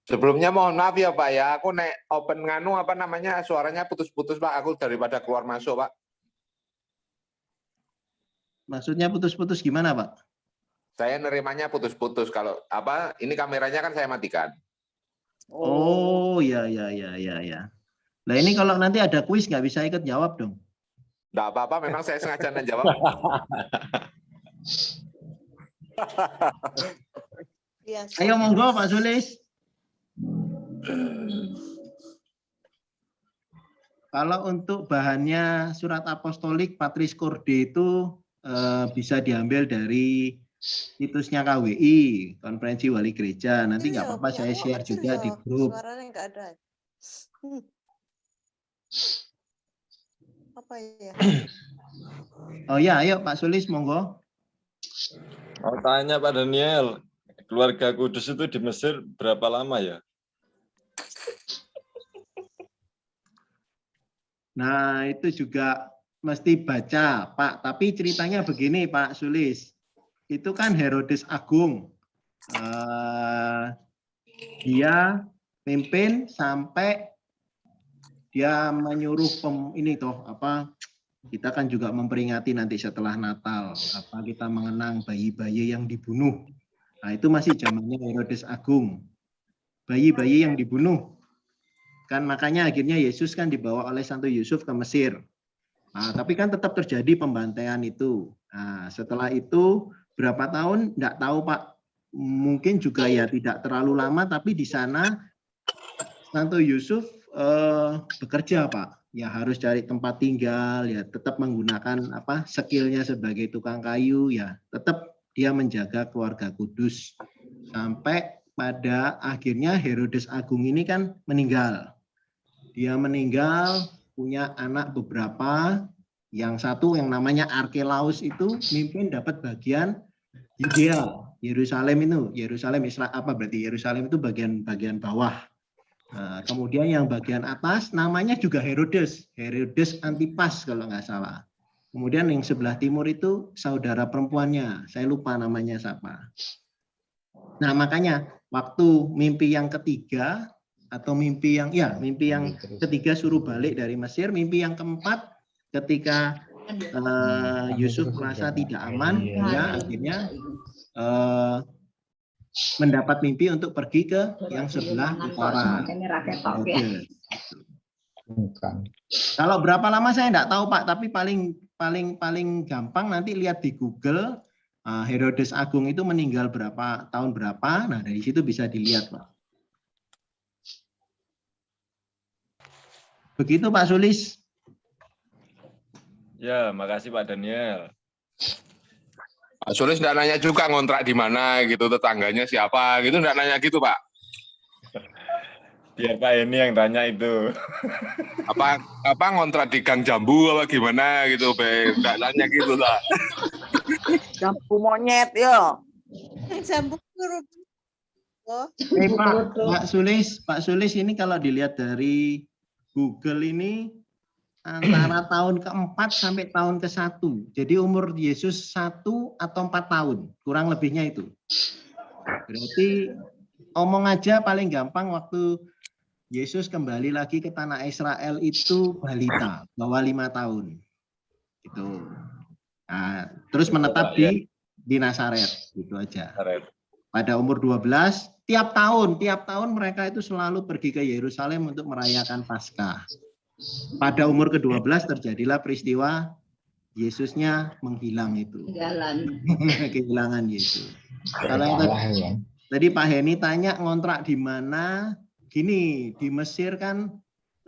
Sebelumnya mohon maaf ya Pak ya, aku nek open nganu suaranya putus-putus Pak, aku daripada keluar masuk Pak. Maksudnya putus-putus gimana Pak? Saya nerimanya putus-putus, kalau ini kameranya kan saya matikan. Oh ya. Nah ini kalau nanti ada kuis nggak bisa ikut jawab dong? Nggak apa-apa, memang saya sengaja menjawab. Ayo monggo Pak Sulis. Kalau untuk bahannya surat apostolik Patris Corde itu bisa diambil dari situsnya KWI, Konferensi Wali Gereja. Nanti nggak apa-apa saya share juga di grup. Suaranya nggak ada. Apa ya? Oh ya, ayo Pak Sulis, monggo. Mau tanya Pak Daniel, keluarga Kudus itu di Mesir berapa lama ya? Nah, itu juga mesti baca, Pak. Tapi ceritanya begini, Pak Sulis. Itu kan Herodes Agung. Dia pimpin sampai dia menyuruh ini toh kita kan juga memperingati nanti setelah Natal kita mengenang bayi-bayi yang dibunuh. Nah, itu masih zamannya Herodes Agung. Bayi-bayi yang dibunuh. Kan makanya akhirnya Yesus kan dibawa oleh Santo Yusuf ke Mesir. Nah, tapi kan tetap terjadi pembantaian itu. Nah, setelah itu berapa tahun enggak tahu, Pak. Mungkin juga ya tidak terlalu lama, tapi di sana Santo Yusuf bekerja, Pak. Ya harus cari tempat tinggal, ya tetap menggunakan skillnya sebagai tukang kayu, ya tetap dia menjaga keluarga kudus sampai pada akhirnya Herodes Agung ini kan meninggal. Dia meninggal, punya anak beberapa, yang satu yang namanya Arkelaus itu mimpin dapat bagian Yudea, Yerusalem itu, Yerusalem Israel berarti Yerusalem itu bagian bawah. Nah, kemudian yang bagian atas namanya juga Herodes Antipas kalau nggak salah. Kemudian yang sebelah timur itu saudara perempuannya, saya lupa namanya siapa. Nah, makanya waktu mimpi yang ketiga atau mimpi yang ketiga suruh balik dari Mesir, mimpi yang keempat ketika Yusuf merasa tidak aman, dia akhirnya mendapat mimpi untuk pergi ke yang sebelah utara. Kalau berapa lama saya enggak tahu, Pak, tapi paling gampang nanti lihat di Google Herodes Agung itu meninggal tahun berapa. Nah, dari situ bisa dilihat, Pak. Begitu, Pak Sulis. Ya, makasih Pak Daniel. Pak Sulis enggak nanya juga ngontrak di mana gitu, tetangganya siapa gitu, enggak nanya gitu, Pak. Biar Pak ini yang tanya itu. Apa ngontrak di Gang Jambu apa gimana gitu, enggak nanya gitu lah. Jambu monyet yo. Jambu Pak Sulis ini kalau dilihat dari Google ini antara tahun keempat sampai tahun ke-1. Jadi umur Yesus 1 atau 4 tahun, kurang lebihnya itu. Berarti omong aja paling gampang waktu Yesus kembali lagi ke tanah Israel itu balita, bawah 5 tahun. Gitu. Nah, terus menetap di Nazaret, gitu aja. Pada umur 12, tiap tahun mereka itu selalu pergi ke Yerusalem untuk merayakan Paskah. Pada umur ke-12 terjadilah peristiwa Yesusnya menghilang itu. Kehilangan Yesus. Kalau tadi Pak Heni tanya ngontrak di mana? Gini, di Mesir kan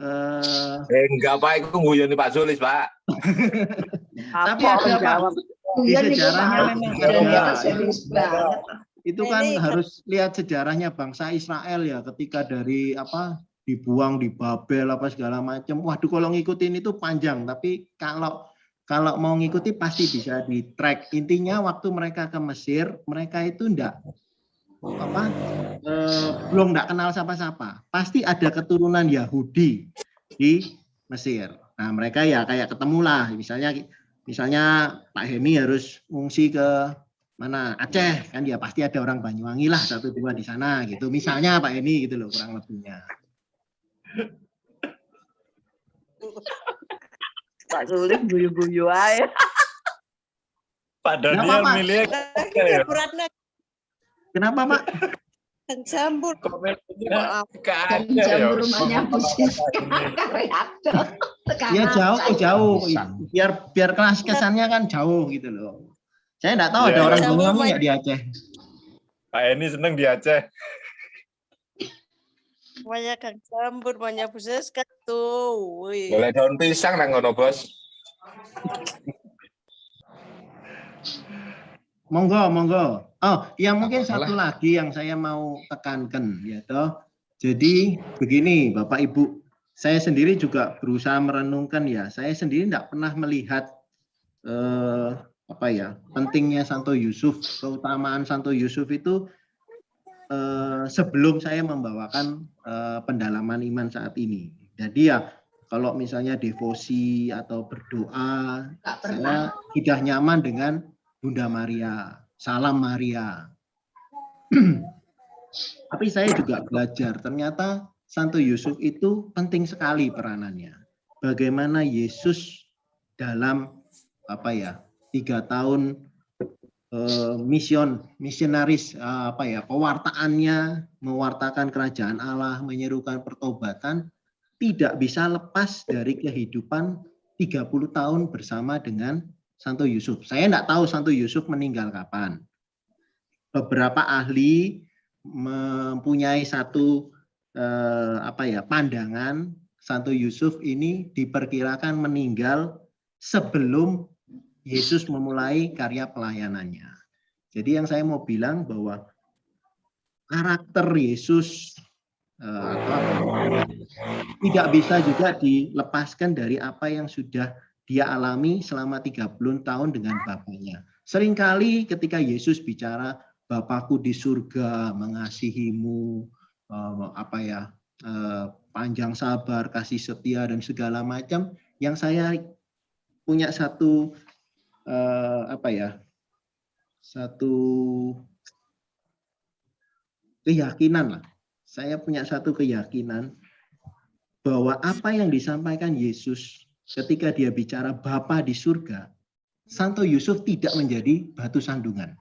enggak, Pak, itu nguyoni Pak Sulis, Pak. Tapi ada, Pak. Di sejarahnya memang ada. Itu kan harus lihat sejarahnya bangsa Israel ya, ketika dari dibuang di Babel segala macam. Waduh, kalau ngikutin itu panjang, tapi kalau mau ngikuti pasti bisa di track. Intinya waktu mereka ke Mesir, mereka itu belum kenal siapa-siapa. Pasti ada keturunan Yahudi di Mesir. Nah, mereka ya kayak ketemulah. Misalnya Pak Heni harus ngungsi ke mana, Aceh, kan ya pasti ada orang Banyuwangi lah 1-2 di sana gitu. Misalnya Pak Heni gitu loh, kurang lebihnya. Pak Sulis guyu-guyu aja. Pak Daniel milih. Kenapa, Pak? Jambur. Jambur rumahnya busis. Ya jauh. Biar kelas kesannya kan jauh gitu loh. Saya enggak tahu ada orang Banyuwangi enggak di Aceh. Pak Eni seneng di Aceh. Banyak Kang Jambur, banyak buses kan tuh. Boleh daun pisang nang ngono, Bos. Monggo. Oh, yang mungkin satu lagi yang saya mau tekankan ya toh. Jadi begini, Bapak Ibu, saya sendiri juga berusaha merenungkan ya. Saya sendiri tidak pernah melihat pentingnya Santo Yusuf, keutamaan Santo Yusuf itu sebelum saya membawakan pendalaman iman saat ini. Jadi ya kalau misalnya devosi atau berdoa, saya sudah nyaman dengan Bunda Maria. Salam Maria. Tapi saya juga belajar, ternyata Santo Yusuf itu penting sekali peranannya. Bagaimana Yesus dalam 3 tahun misionaris pewartaannya, mewartakan kerajaan Allah, menyerukan pertobatan, tidak bisa lepas dari kehidupan 30 tahun bersama dengan Santo Yusuf. Saya tidak tahu Santo Yusuf meninggal kapan. Beberapa ahli mempunyai satu pandangan Santo Yusuf ini diperkirakan meninggal sebelum Yesus memulai karya pelayanannya. Jadi yang saya mau bilang bahwa karakter Yesus tidak bisa juga dilepaskan dari apa yang sudah dia alami selama 30 tahun dengan Bapaknya. Seringkali ketika Yesus bicara, Bapakku di surga mengasihimu, panjang sabar, kasih setia dan segala macam, yang saya punya satu satu keyakinan lah. Saya punya satu keyakinan bahwa apa yang disampaikan Yesus ketika dia bicara Bapa di surga, Santo Yusuf tidak menjadi batu sandungan.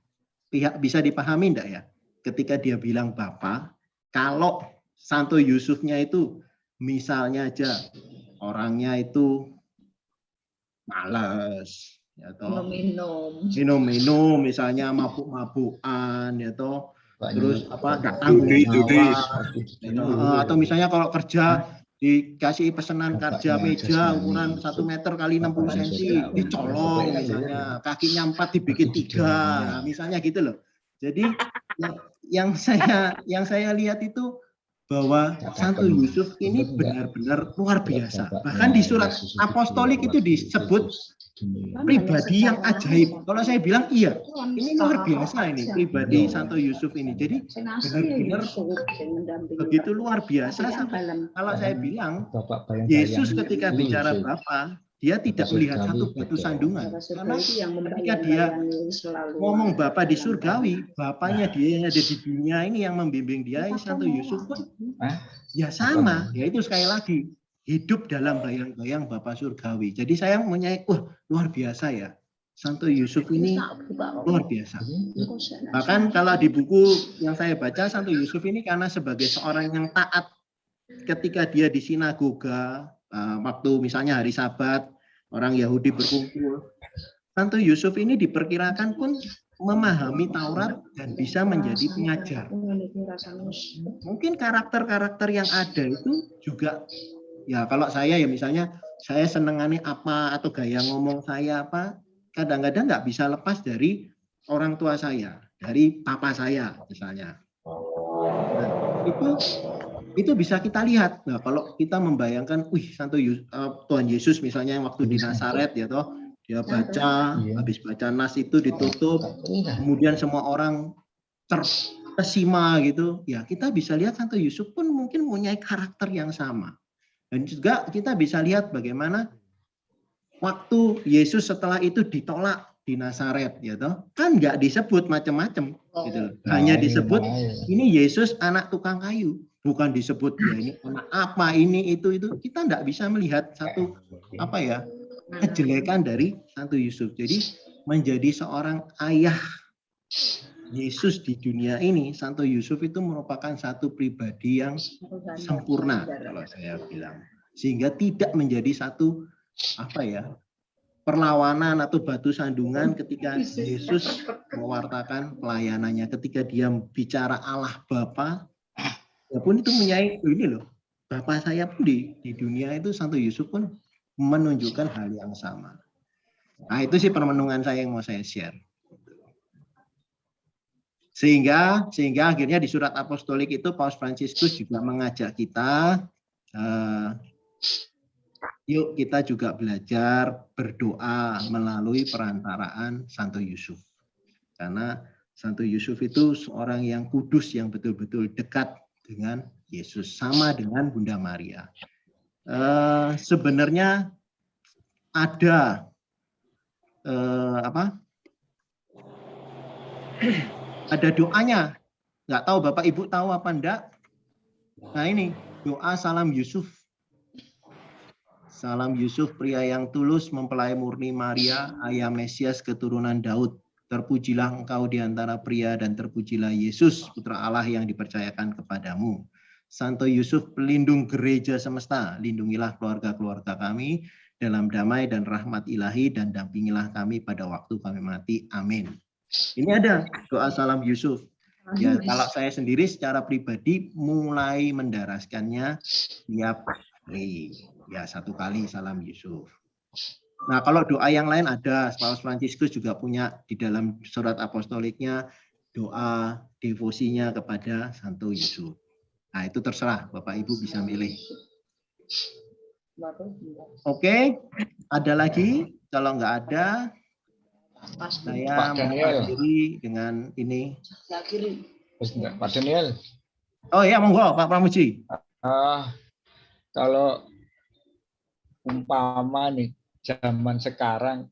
Bisa dipahami enggak ya? Ketika dia bilang Bapa, kalau Santo Yusufnya itu misalnya aja orangnya itu malas, ya toh, minum, misalnya mabuk-mabukan, ya toh, terus nggak tanggung jawab, atau misalnya kalau kerja dikasih pesanan kerja meja ukuran 1 meter kali 60 cm dicolong, misalnya kakinya 4 dibikin 3, misalnya gitu loh. Jadi yang saya lihat itu bahwa Santo Yusuf ini benar-benar luar biasa. Bahkan di surat apostolik itu disebut pribadi yang ajaib. Kalau saya bilang iya, ini luar biasa ini pribadi Santo Yusuf ini. Jadi benar-benar begitu luar biasa. Kalau saya bilang Yesus ketika bicara Bapa, dia tidak melihat satu batu sandungan. Karena ketika dia ngomong Bapa di surgawi, Bapaknya dia yang ada di dunia ini yang membimbing dia, Santo Yusuf pun ya sama. Yaitu sekali lagi, hidup dalam bayang-bayang Bapa surgawi. Jadi saya menyayang, luar biasa ya. Santo Yusuf ini luar biasa. Bahkan kalau di buku yang saya baca, Santo Yusuf ini karena sebagai seorang yang taat ketika dia di sinagoga, waktu misalnya hari Sabat, orang Yahudi berkumpul, Santo Yusuf ini diperkirakan pun memahami Taurat dan bisa menjadi pengajar. Mungkin karakter-karakter yang ada itu juga, ya kalau saya ya misalnya, saya senengannya apa atau gaya ngomong saya apa, kadang-kadang nggak bisa lepas dari orang tua saya, dari papa saya misalnya. Nah, itu bisa kita lihat. Nah, kalau kita membayangkan, Tuhan Yesus misalnya yang waktu di Nazaret ya toh, dia baca, habis baca nas itu ditutup, kemudian semua orang terkesima gitu. Ya, kita bisa lihat Santo Yusuf pun mungkin punya karakter yang sama. Dan juga kita bisa lihat bagaimana waktu Yesus setelah itu ditolak di Nazaret ya toh, kan nggak disebut macam-macam gitu. Hanya disebut ini Yesus anak tukang kayu. Bukan disebut ya ini anak apa ini itu kita tidak bisa melihat satu kejelekan dari Santo Yusuf. Jadi menjadi seorang ayah Yesus di dunia ini, Santo Yusuf itu merupakan satu pribadi yang sempurna kalau saya bilang, sehingga tidak menjadi satu perlawanan atau batu sandungan ketika Yesus mewartakan pelayanannya, ketika dia bicara Allah Bapa. Ya pun itu menyayai ini loh, Bapak saya pun di dunia itu Santo Yusuf pun menunjukkan hal yang sama. Nah itu sih permenungan saya yang mau saya share. Sehingga akhirnya di surat apostolik itu Paus Fransiskus juga mengajak kita, yuk kita juga belajar berdoa melalui perantaraan Santo Yusuf. Karena Santo Yusuf itu seorang yang kudus, yang betul-betul dekat dengan Yesus, sama dengan Bunda Maria. sebenarnya ada ada doanya. Nggak tahu Bapak Ibu tahu apa enggak? Nah ini doa salam Yusuf. Salam Yusuf, pria yang tulus, mempelai murni Maria, ayah Mesias keturunan Daud. Terpujilah engkau di antara pria dan terpujilah Yesus, putra Allah yang dipercayakan kepadamu. Santo Yusuf, pelindung gereja semesta, lindungilah keluarga-keluarga kami dalam damai dan rahmat ilahi dan dampingilah kami pada waktu kami mati. Amin. Ini ada doa salam Yusuf. Ya, kalau saya sendiri secara pribadi mulai mendaraskannya tiap hari. Ya, 1 kali salam Yusuf. Nah, kalau doa yang lain ada, Paus Fransiskus juga punya di dalam surat apostoliknya doa devosinya kepada Santo Yusuf. Nah, itu terserah Bapak Ibu bisa milih. Oke, ada lagi? Kalau nggak ada, saya mengakhiri dengan ini. Pak Daniel. Oh ya, monggo Pak Pramuji. Kalau umpama nih zaman sekarang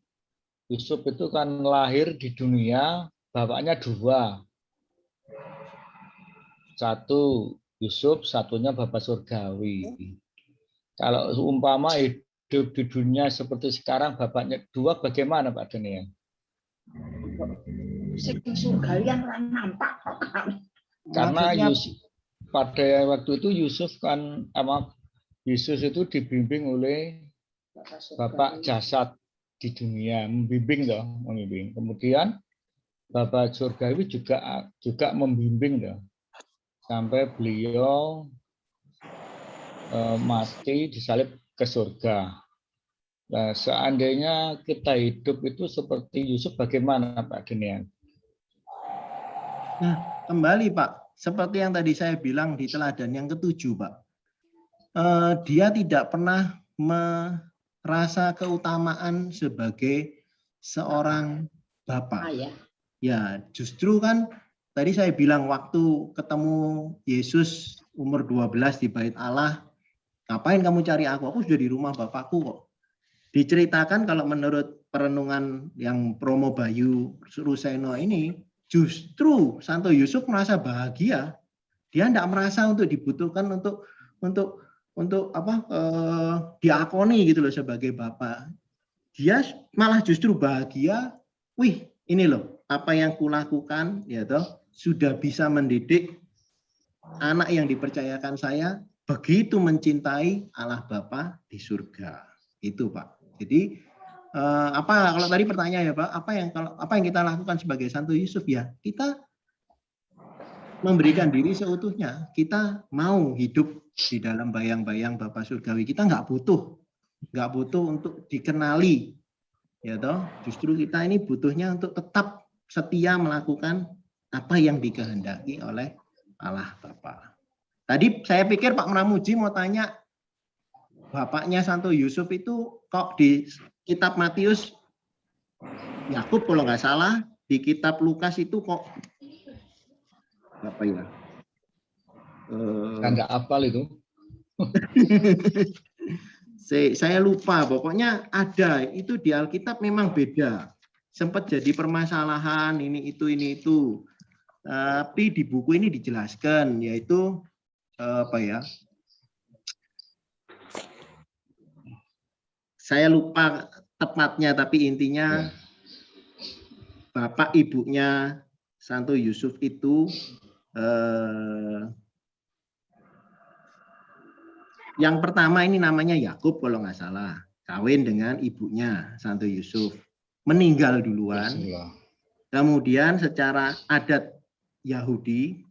Yusuf itu kan lahir di dunia bapaknya 2. Satu Yusuf, satunya bapak surgawi. Kalau umpama hidup di dunia seperti sekarang bapaknya 2, bagaimana Pak Daniel? Karena Yusuf, pada waktu itu Yusuf kan Yesus itu dibimbing oleh Bapak jasad di dunia, membimbing. Kemudian Bapak surgawi juga membimbing sampai beliau mati disalib ke surga. Nah, seandainya kita hidup itu seperti Yusuf, bagaimana Pak Daniel? Nah, kembali Pak, seperti yang tadi saya bilang di teladan yang ke-7 Pak. Dia tidak pernah merasa keutamaan sebagai seorang bapak. Ya, justru kan tadi saya bilang waktu ketemu Yesus umur 12 di bait Allah, ngapain kamu cari aku? Aku sudah di rumah bapakku kok. Diceritakan kalau menurut perenungan yang Promo Bayu Ruseno ini, justru Santo Yusuf merasa bahagia. Dia tidak merasa untuk dibutuhkan untuk diakoni gitu loh sebagai bapak. Dia malah justru bahagia. Wih, ini loh apa yang kulakukan, ya toh, sudah bisa mendidik anak yang dipercayakan saya begitu mencintai Allah Bapa di surga. Itu Pak. Jadi kalau tadi pertanyaan ya Pak, apa yang kita lakukan sebagai Santo Yusuf ya? Kita memberikan diri seutuhnya. Kita mau hidup di dalam bayang-bayang Bapa surgawi. Kita nggak butuh untuk dikenali, ya toh. Justru kita ini butuhnya untuk tetap setia melakukan apa yang dikehendaki oleh Allah Bapa. Tadi saya pikir Pak Pramuji mau tanya, bapaknya Santo Yusuf itu kok di kitab Matius Yakub kalau nggak salah, di kitab Lukas itu kok apa ya? Nggak hafal itu. Saya lupa, pokoknya ada itu di Alkitab memang beda. Sempat jadi permasalahan ini itu. Tapi di buku ini dijelaskan, yaitu saya lupa tepatnya, tapi intinya bapak ibunya Santo Yusuf itu yang pertama ini namanya Yakub kalau nggak salah, kawin dengan ibunya Santo Yusuf, meninggal duluan. Kemudian secara adat Yahudi,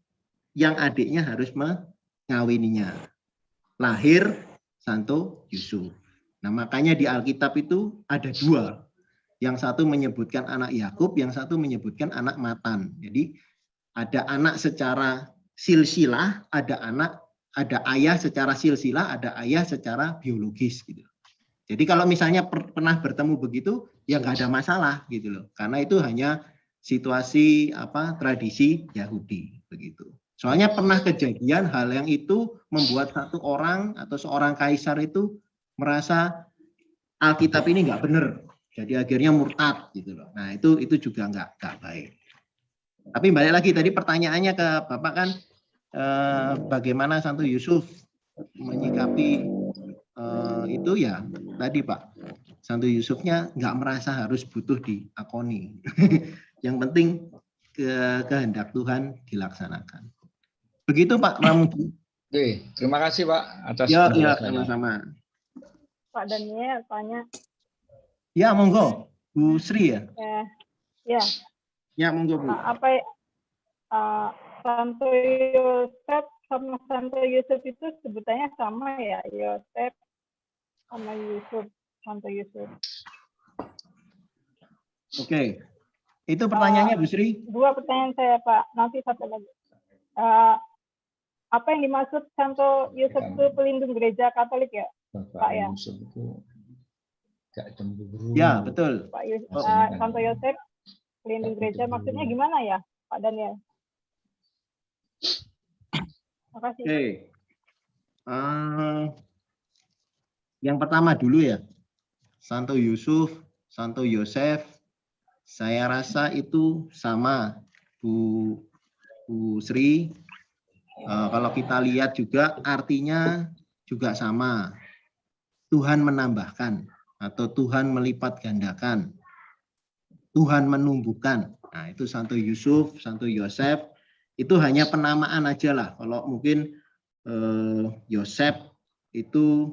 yang adiknya harus mengawininya. Lahir Santo Yusuf. Nah, makanya di Alkitab itu ada 2. Yang satu menyebutkan anak Yakub, yang satu menyebutkan anak Matan. Jadi ada anak secara silsilah, ada ayah secara silsilah, ada ayah secara biologis gitu. Jadi kalau misalnya pernah bertemu begitu, ya nggak ada masalah gitu loh. Karena itu hanya situasi tradisi Yahudi begitu. Soalnya pernah kejadian hal yang itu membuat satu orang atau seorang kaisar itu merasa Alkitab ini nggak benar. Jadi akhirnya murtad gitu loh. Nah, itu juga nggak baik. Tapi balik lagi tadi pertanyaannya ke Bapak kan bagaimana Santo Yusuf menyikapi itu ya tadi Pak. Santo Yusufnya nggak merasa harus butuh diakoni. Yang penting kehendak Tuhan dilaksanakan. Begitu Pak Ramudi. Oke, terima kasih Pak atas Ya, penjelasannya. sama-sama. Pak Daniel tanya. Ya, monggo. Bu Sri ya? Ya. Ya, monggo Bu. Santo Yosef sama Santo Yusuf itu sebutannya sama ya? Yosef sama Yusuf, Santo Yusuf. Oke. Itu pertanyaannya Bu Sri? Dua pertanyaan saya Pak, nanti satu lagi. Apa yang dimaksud Santo Yusuf itu pelindung gereja Katolik ya? Pak ya? Yusuf itu gak cemburu. Ya, betul. Pak Santo Yosef pelindung gereja maksudnya gimana ya Pak Daniel? Makasih. Oke. Yang pertama dulu ya. Santo Yusuf, Santo Yosef, saya rasa itu sama Bu Sri. Kalau kita lihat juga artinya juga sama. Tuhan menambahkan atau Tuhan melipat gandakan. Tuhan menumbuhkan. Nah, itu Santo Yusuf, Santo Yosef itu hanya penamaan aja lah. Kalau mungkin Yosef itu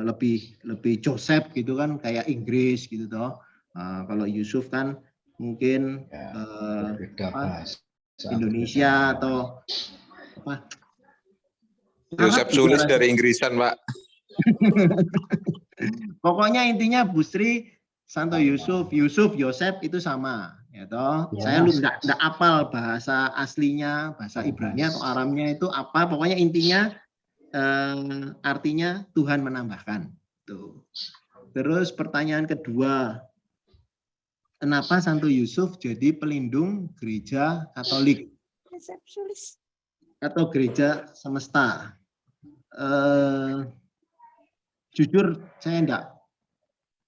lebih Joseph gitu kan kayak Inggris gitu toh. Kalau Yusuf kan mungkin Indonesia atau apa? Yosef Sulis dari Inggrisan, Pak. Pokoknya intinya Bu Sri, Santo Yusuf, Yosef itu sama, ya toh. Ya. Saya lu enggak apal bahasa aslinya, bahasa Ibrani atau Aramnya itu apa. Pokoknya intinya artinya Tuhan menambahkan. Tuh. Terus pertanyaan kedua, kenapa Santo Yusuf jadi pelindung gereja Katolik atau gereja semesta? Jujur saya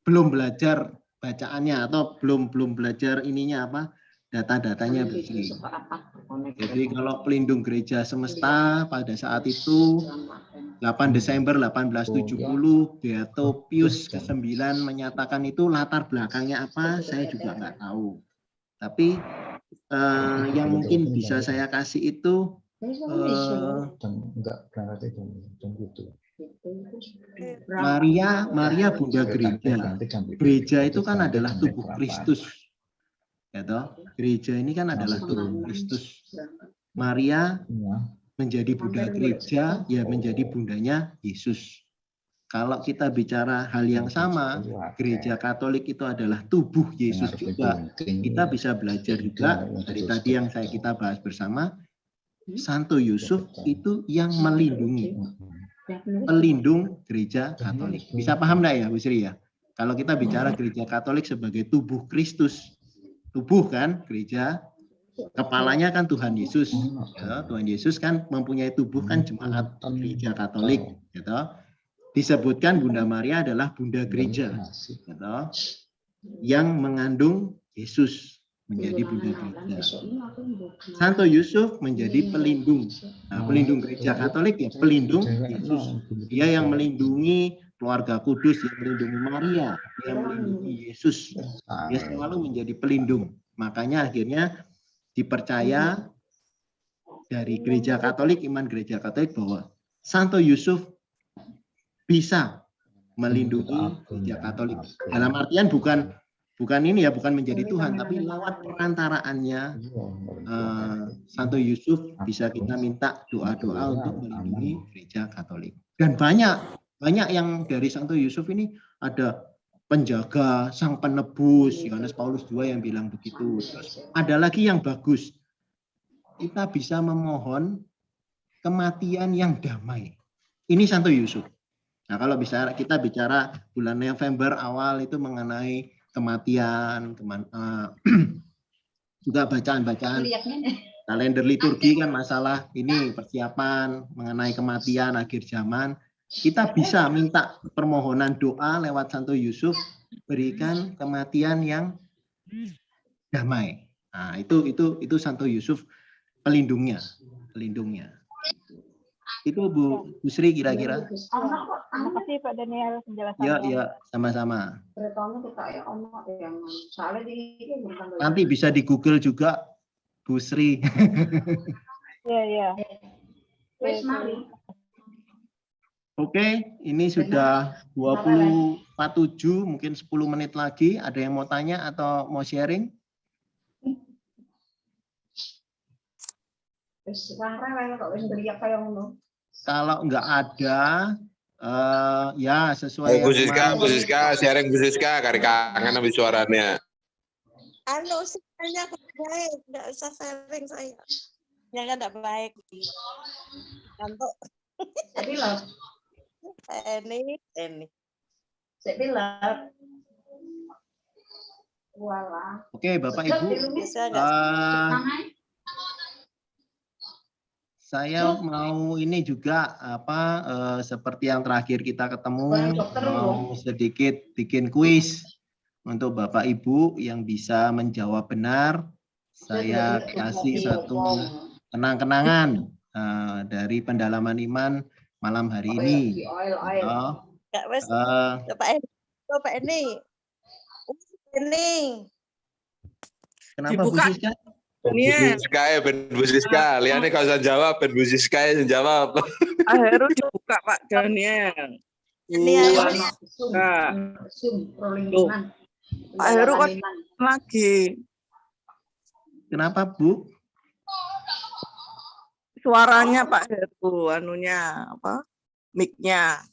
belum belajar bacaannya atau belum belajar ininya apa data-datanya begini. Jadi kalau pelindung gereja semesta pada saat itu 8 Desember 1870 Beato Pius ke-9 menyatakan itu latar belakangnya apa saya juga nggak tahu. Tapi yang mungkin bisa saya kasih itu Maria Bunda Gereja. Gereja itu kan adalah tubuh Kristus. Ya toh? Gereja ini kan adalah tubuh Kristus. Maria menjadi Bunda Gereja, ya menjadi bundanya Yesus. Kalau kita bicara hal yang sama, Gereja Katolik itu adalah tubuh Yesus juga. Kita bisa belajar juga dari tadi yang kita bahas bersama, Santo Yusuf itu yang melindungi. Pelindung gereja Katolik. Bisa paham enggak ya Bu Sri ya? Kalau kita bicara gereja Katolik sebagai tubuh Kristus. Tubuh kan gereja, kepalanya kan Tuhan Yesus. Ya, Tuhan Yesus kan mempunyai tubuh kan jemaat gereja Katolik. Gitu. Disebutkan Bunda Maria adalah Bunda Gereja. Gitu. Yang mengandung Yesus menjadi Bunda Gereja. Santo Yusuf menjadi pelindung. Nah, pelindung gereja Katolik ya pelindung Yesus. Dia yang melindungi keluarga kudus, yang melindungi Maria, yang melindungi Yesus. Dia selalu menjadi pelindung. Makanya akhirnya dipercaya dari gereja Katolik, iman gereja Katolik bahwa Santo Yusuf bisa melindungi gereja Katolik. Dalam artian bukan ini ya, bukan menjadi Tuhan, tapi lewat perantaraannya Santo Yusuf bisa kita minta doa-doa untuk melindungi gereja Katolik. Dan banyak yang dari Santo Yusuf ini ada penjaga, sang penebus, Yohanes Paulus II yang bilang begitu. Terus ada lagi yang bagus, kita bisa memohon kematian yang damai. Ini Santo Yusuf. Nah kalau kita bicara bulan November awal itu mengenai kematian, juga bacaan-bacaan kalender liturgi kan masalah ini persiapan mengenai kematian akhir zaman. Kita bisa minta permohonan doa lewat Santo Yusuf, berikan kematian yang damai. Nah, itu Santo Yusuf pelindungnya. Itu Bu Sri kira-kira. Terima kasih Pak Daniel penjelasannya. Ya, sama-sama. Nanti bisa di Google juga Bu Sri. Iya. Oke, ini sudah 24.7, mungkin 10 menit lagi. Ada yang mau tanya atau mau sharing? Kalau nggak ada, ya sesuai Bu Siska, sharing Bu Siska, kari kangen sama suaranya. Anu, sinyalnya baik, nggak usah sharing saya. Sinyalnya nggak baik. Kantuk. Ini. Oke, Bapak Ibu. Bisa nggak? Saya mau ini juga seperti yang terakhir kita ketemu, mau sedikit bikin kuis untuk Bapak Ibu yang bisa menjawab benar. Saya kasih satu kenang-kenangan dari pendalaman iman malam hari ini. Bapak ini. Kenapa Bu Siska? Bu Siska, liane kalau usah jawab, Bu Siska yang jawab. Heru dibuka Pak Daniel. Pak Heru kan lagi. Kenapa Bu? Suaranya Pak Heru, anunya apa? Mic-nya.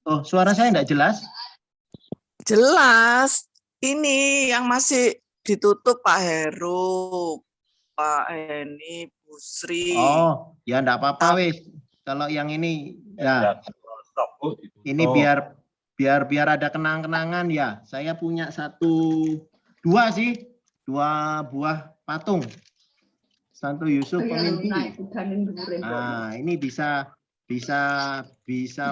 Oh, suara saya enggak jelas? Jelas. Ini yang masih ditutup Pak Heru, Pak Heni, Bu Sri. Oh, ya enggak apa-apa wis. Kalau yang ini ya. Ini biar ada kenang-kenangan ya. Saya punya dua buah patung Santo Yusuf pemimpi. Nah, ini bisa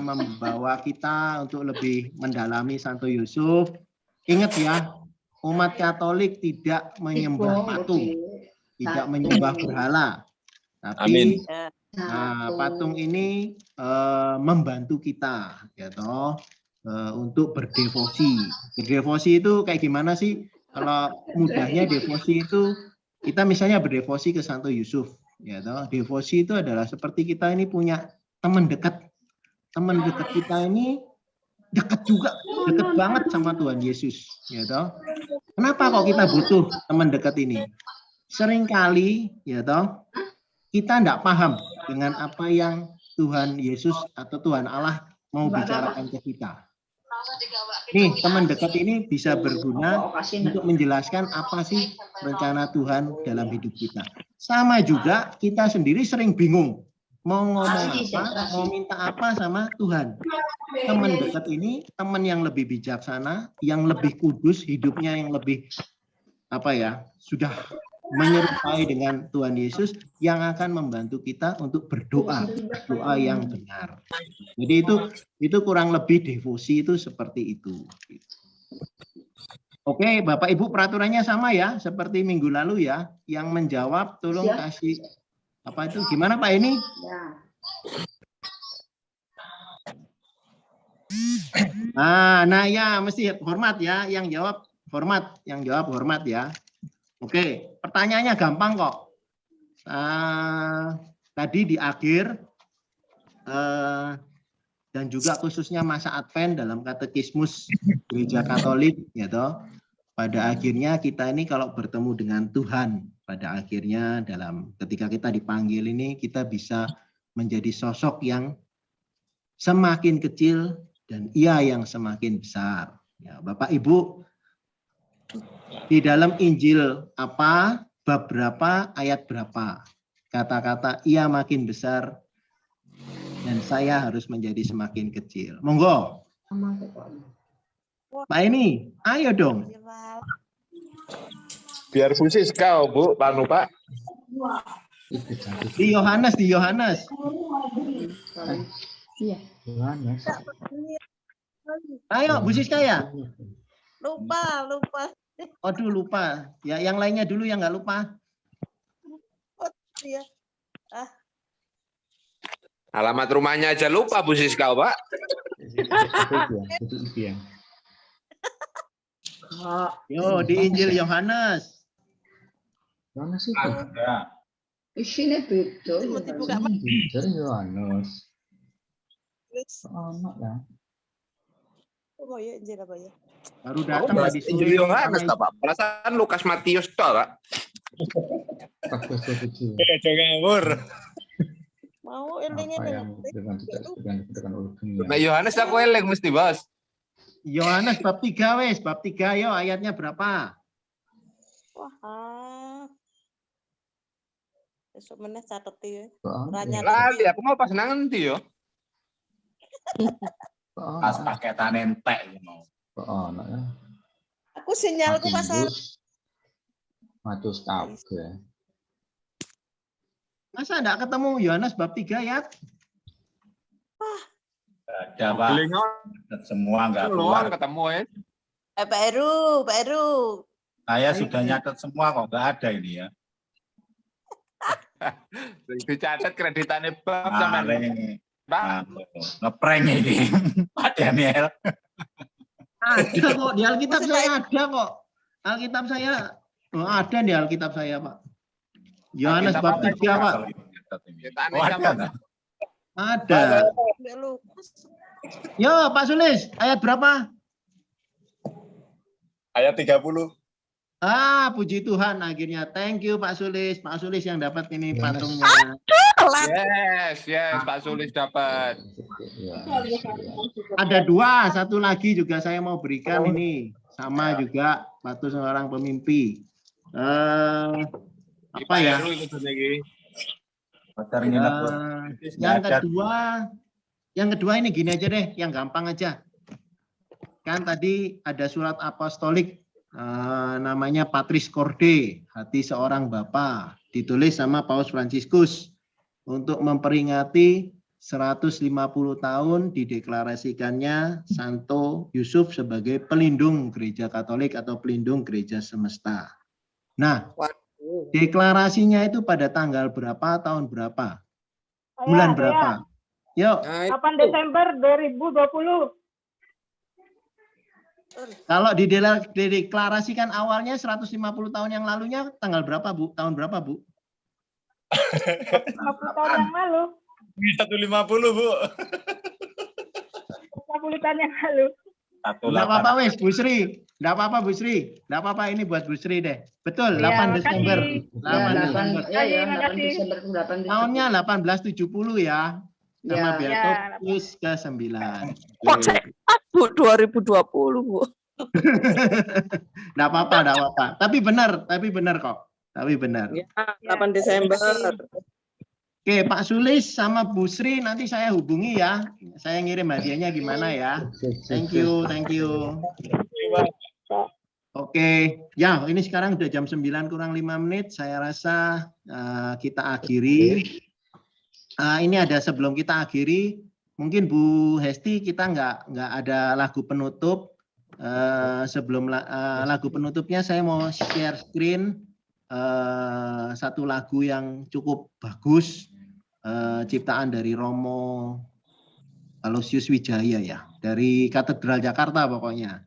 membawa kita untuk lebih mendalami Santo Yusuf. Ingat ya, umat Katolik tidak menyembah patung, tidak menyembah berhala. Tapi patung ini membantu kita, ya toh, untuk berdevosi. Berdevosi itu kayak gimana sih? Kalau mudahnya devosi itu kita misalnya berdevosi ke Santo Yusuf, ya toh. Devosi itu adalah seperti kita ini punya teman dekat. Teman dekat kita ini dekat banget sama Tuhan Yesus, ya toh. Kenapa kok kita butuh teman dekat ini? Seringkali, ya toh, kita tidak paham dengan apa yang Tuhan Yesus atau Tuhan Allah mau bicarakan ke kita. Nih, teman dekat ini bisa berguna untuk menjelaskan apa sih rencana Tuhan dalam hidup kita. Sama juga kita sendiri sering bingung mau ngomong apa, mau minta apa sama Tuhan. Teman dekat ini teman yang lebih bijaksana, yang lebih kudus, hidupnya yang lebih sudah menyerupai dengan Tuhan Yesus, yang akan membantu kita untuk berdoa yang benar. Jadi itu kurang lebih devosi itu seperti itu. Oke, Bapak Ibu, peraturannya sama ya, seperti minggu lalu ya. Yang menjawab tolong kasih gimana Pak ini? Nah ya, mesti hormat ya, yang jawab hormat ya. Oke, pertanyaannya gampang kok. Tadi di akhir dan juga khususnya masa Advent dalam katekismus Gereja Katolik, ya toh. Pada akhirnya kita ini kalau bertemu dengan Tuhan, pada akhirnya ketika kita dipanggil ini kita bisa menjadi sosok yang semakin kecil dan Ia yang semakin besar. Ya, Bapak Ibu, di dalam Injil bab berapa, ayat berapa? Kata-kata Ia makin besar dan saya harus menjadi semakin kecil. Monggo. Pak ini, ayo dong. Biar Bu Siska, Bu, Pak. Di Yohanes. Iya, Yohanes. Ayo, Bu Siska ya. Lupa. Aduh, lupa. Ya, yang lainnya dulu yang nggak lupa. Iya. Alamat rumahnya aja lupa Bu Siska, Pak. Itu ya. Yo, di Injil Yohanes. Yohanes itu. Ada. Isinya beda. Mau dibuka Dari Yohanes. Wis. Anak ya. Oh ya, Injil apa ya? Baru datang tadi sore. Injil Yohanes, Pak. Perasaan Lukas Matius, Pak. Jangan ngawur. Mau Apa elingin yang dengan urut dunia. Nah, Yohanes aku eling mesti, Bos. Yohanes bab 3 wes, bab 3 yo ayatnya berapa? Wah. Besok meneh catet ya. Soalnya, Lali, aku mau pas nang endi yo? Pas paketan entek mau. anak ya. Aku sinyalku pasar. Matius kabeh. Masa enggak ketemu Yohanes bab 3 ya? Ada, Pak. Semua nggak keluar. Ketemu ya. Pak Heru. Saya sudah nyatet semua kok, nggak ada ini ya. Dicatat kreditannya bab sampai Kemarin Pak. ngeprank ini, Pak Daniel. Ada kok di Alkitab saya ada kok. Alkitab saya ada di Alkitab saya, Pak. Yohanes bab 3, Pak. Kreditannya Oh, sama. ada. Ada. Yo, Pak Sulis, ayat berapa? Ayat 30. Ah, puji Tuhan akhirnya. Thank you Pak Sulis. Pak Sulis yang dapat ini patungnya. Yes, Pak Sulis dapat. Ada 2, satu lagi juga saya mau berikan ini. Sama juga patu seorang pemimpi. Apa ya? Yang kedua ini gini aja deh, yang gampang aja. Kan tadi ada surat apostolik namanya Patris Corde, hati seorang bapa, ditulis sama Paus Fransiskus untuk memperingati 150 tahun dideklarasikannya Santo Yusuf sebagai pelindung gereja Katolik atau pelindung gereja semesta. Nah, deklarasinya itu pada tanggal berapa, tahun berapa? Bulan berapa? Yuk. 8 Desember 2020. Kalau dideklarasikan awalnya 150 tahun yang lalunya tanggal berapa, Bu? Tahun berapa, Bu? 50 tahun yang lalu. 150, Bu. 50 tahun yang lalu. Enggak apa-apa, wes, Bu Sri. Enggak apa-apa, Bu Sri. Enggak apa-apa, ini buat Bu Sri deh. Betul, 8 Desember. 8 Desember. 8 Desember. Tahunnya 1870 ya. Sama Beatus ke-9. Bu 2020, Bu. Enggak apa-apa. Tapi benar kok. Tapi benar. Ya, 8 Desember. Oke, Pak Sulis sama Bu Sri nanti saya hubungi ya. Saya ngirim hadiahnya gimana ya. Thank you. Oke, ya ini sekarang udah jam 9 kurang 5 menit. Saya rasa kita akhiri. Ini ada sebelum kita akhiri, mungkin Bu Hesti kita nggak ada lagu penutup. Sebelum lagu penutupnya saya mau share screen satu lagu yang cukup bagus, ciptaan dari Romo Aloysius Wijaya ya, dari Katedral Jakarta pokoknya.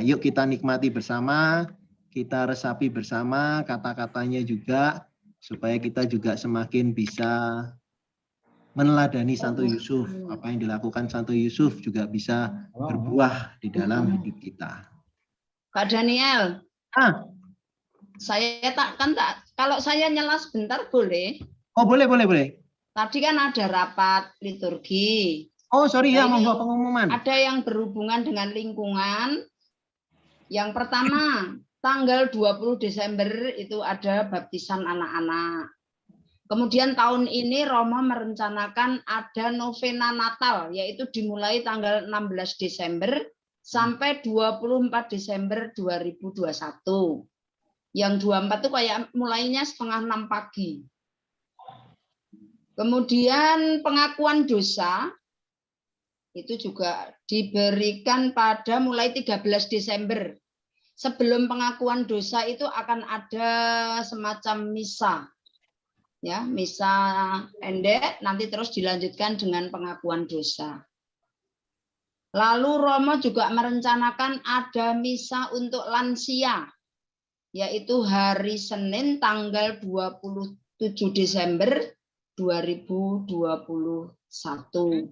Yuk kita nikmati bersama, kita resapi bersama kata-katanya juga, supaya kita juga semakin bisa meneladani Santo Yusuf. Apa yang dilakukan Santo Yusuf juga bisa berbuah di dalam hidup kita. Kak Daniel. Saya kalau saya nyela sebentar boleh? Oh, boleh. Tadi kan ada rapat liturgi. Oh, sorry ya, monggo pengumuman. Ada yang berhubungan dengan lingkungan. Yang pertama, tanggal 20 Desember itu ada baptisan anak-anak. Kemudian tahun ini Romo merencanakan ada novena Natal, yaitu dimulai tanggal 16 Desember sampai 24 Desember 2021. Yang 24 itu kayak mulainya 5:30 pagi. Kemudian pengakuan dosa itu juga diberikan pada mulai 13 Desember. Sebelum pengakuan dosa itu akan ada semacam misa. Ya, misa pendek nanti terus dilanjutkan dengan pengakuan dosa. Lalu Romo juga merencanakan ada misa untuk lansia, yaitu hari Senin tanggal 27 Desember 2021.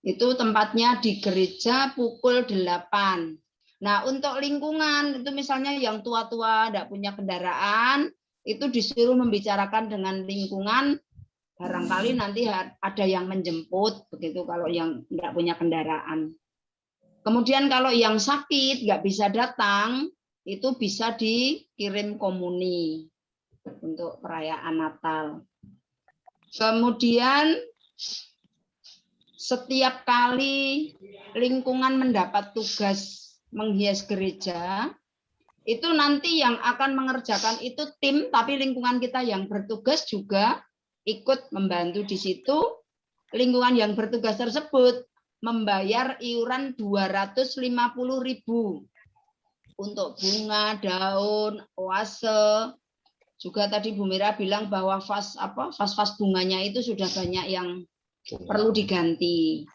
Itu tempatnya di gereja pukul 8. Nah, untuk lingkungan, itu misalnya yang tua-tua, tidak punya kendaraan, itu disuruh membicarakan dengan lingkungan, barangkali nanti ada yang menjemput, begitu kalau yang tidak punya kendaraan. Kemudian kalau yang sakit, nggak bisa datang, itu bisa dikirim komuni untuk perayaan Natal. Kemudian setiap kali lingkungan mendapat tugas menghias gereja, itu nanti yang akan mengerjakan itu tim, tapi lingkungan kita yang bertugas juga ikut membantu di situ. Lingkungan yang bertugas tersebut membayar iuran 250.000 untuk bunga, daun, oase. Juga tadi Bu Mira bilang bahwa vas bunganya itu sudah banyak yang perlu diganti.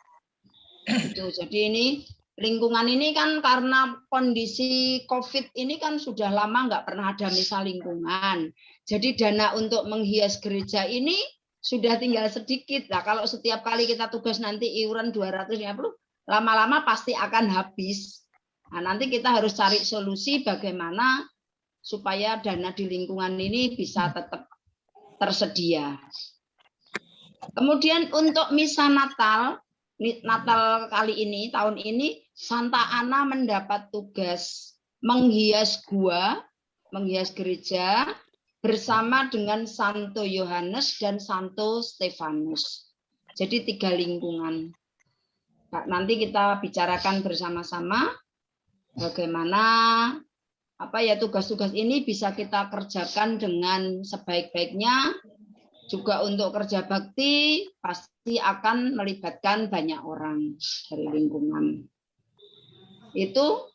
Itu. Jadi ini lingkungan ini kan karena kondisi COVID ini kan sudah lama nggak pernah ada misa lingkungan. Jadi dana untuk menghias gereja ini sudah tinggal sedikit. Nah, kalau setiap kali kita tugas nanti iuran 250, lama-lama pasti akan habis. Nah, nanti kita harus cari solusi bagaimana supaya dana di lingkungan ini bisa tetap tersedia. Kemudian untuk misa Natal kali ini, tahun ini, Santa Ana mendapat tugas menghias gua, menghias gereja, bersama dengan Santo Yohanes dan Santo Stefanus. Jadi 3 lingkungan. Nanti kita bicarakan bersama-sama bagaimana tugas-tugas ini bisa kita kerjakan dengan sebaik-baiknya. Juga untuk kerja bakti pasti akan melibatkan banyak orang dari lingkungan. Itu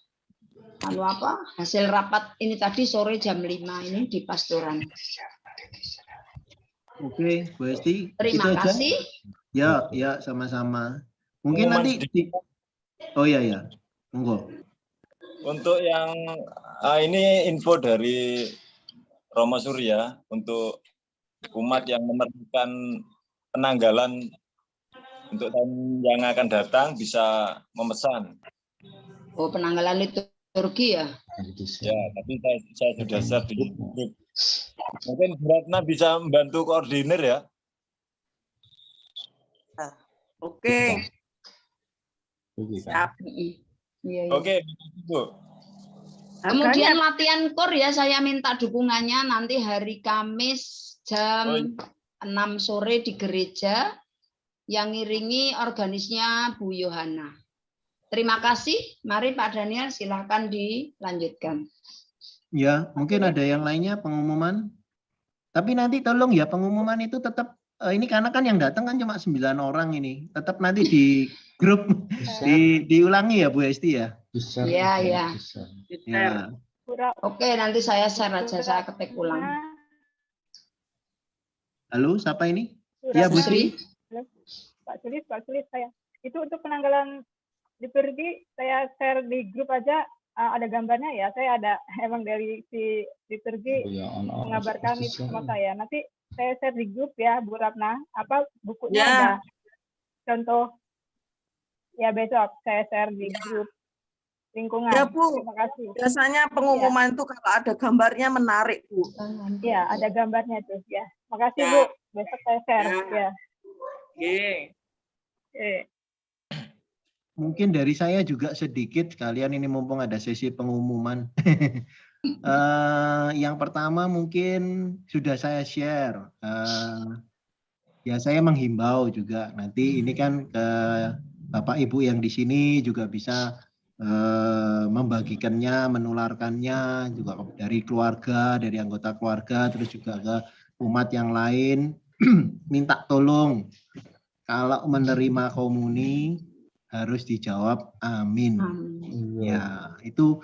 hasil rapat ini tadi sore jam 5 ini di Pastoran. Oke, Bu Esti. Terima kasih. Ya, sama-sama. Mungkin nanti Oh ya. Monggo. Untuk yang ini info dari Romo Surya untuk umat yang memerlukan penanggalan untuk tahun yang akan datang bisa memesan. Oh, penanggalan liturgi ya? Ya, tapi saya sudah share di grup. Mungkin Bu Ratna bisa membantu koordinir ya. Oke. Siap. Iya. Oke, Bu. Kemudian latihan kor ya, saya minta dukungannya nanti hari Kamis jam 6 sore di gereja yang ngiringi organisnya Bu Yohana. Terima kasih. Mari Pak Daniel silahkan dilanjutkan. Ya, mungkin ada yang lainnya pengumuman. Tapi nanti tolong ya pengumuman itu tetap ini karena kan yang datang kan cuma 9 orang ini. Tetap nanti di grup diulangi ya Bu Esti ya. Iya. Ya. Oke, nanti saya share aja, saya ketik ulang. Halo, siapa ini? Ya, Bu Sri. Pak Sulis saya. Itu untuk penanggalan liturgi saya share di grup aja, ada gambarnya ya. Saya ada emang dari si liturgi mengabarkan itu sama saya. Nanti saya share di grup ya, Bu Ratna. Bukunya ada contoh. Ya, besok saya share di grup lingkungan. Ya, Bu. Terima kasih. Biasanya pengumuman itu kalau ada gambarnya menarik, Bu. Ya, ada gambarnya tuh ya. Makasih Bu. Besok saya share ya. Mungkin dari saya juga sedikit sekalian ini mumpung ada sesi pengumuman. Yang pertama mungkin sudah saya share. Ya saya menghimbau juga nanti ini kan ke Bapak Ibu yang di sini juga bisa membagikannya, menularkannya juga dari keluarga, dari anggota keluarga, terus juga ke umat yang lain. Minta tolong kalau menerima komuni harus dijawab amin. Ya, itu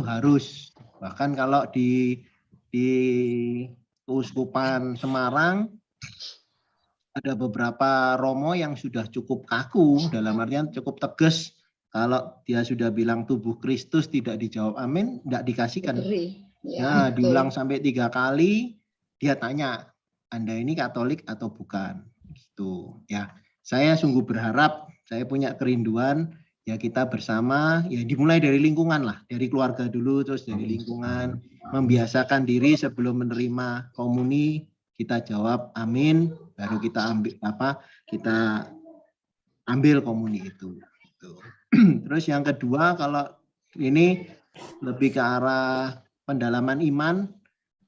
harus. Bahkan kalau di Keuskupan Semarang ada beberapa romo yang sudah cukup kaku, dalam artian cukup tegas. Kalau dia sudah bilang tubuh Kristus tidak dijawab amin, tidak dikasihkan. Ya, diulang sampai 3 kali, dia tanya, Anda ini Katolik atau bukan? Gitu. Ya, saya sungguh berharap, saya punya kerinduan, ya kita bersama, ya dimulai dari lingkungan lah, dari keluarga dulu, terus dari lingkungan, membiasakan diri sebelum menerima komuni, kita jawab amin, baru kita ambil komuni itu. Terus yang kedua, kalau ini lebih ke arah pendalaman iman,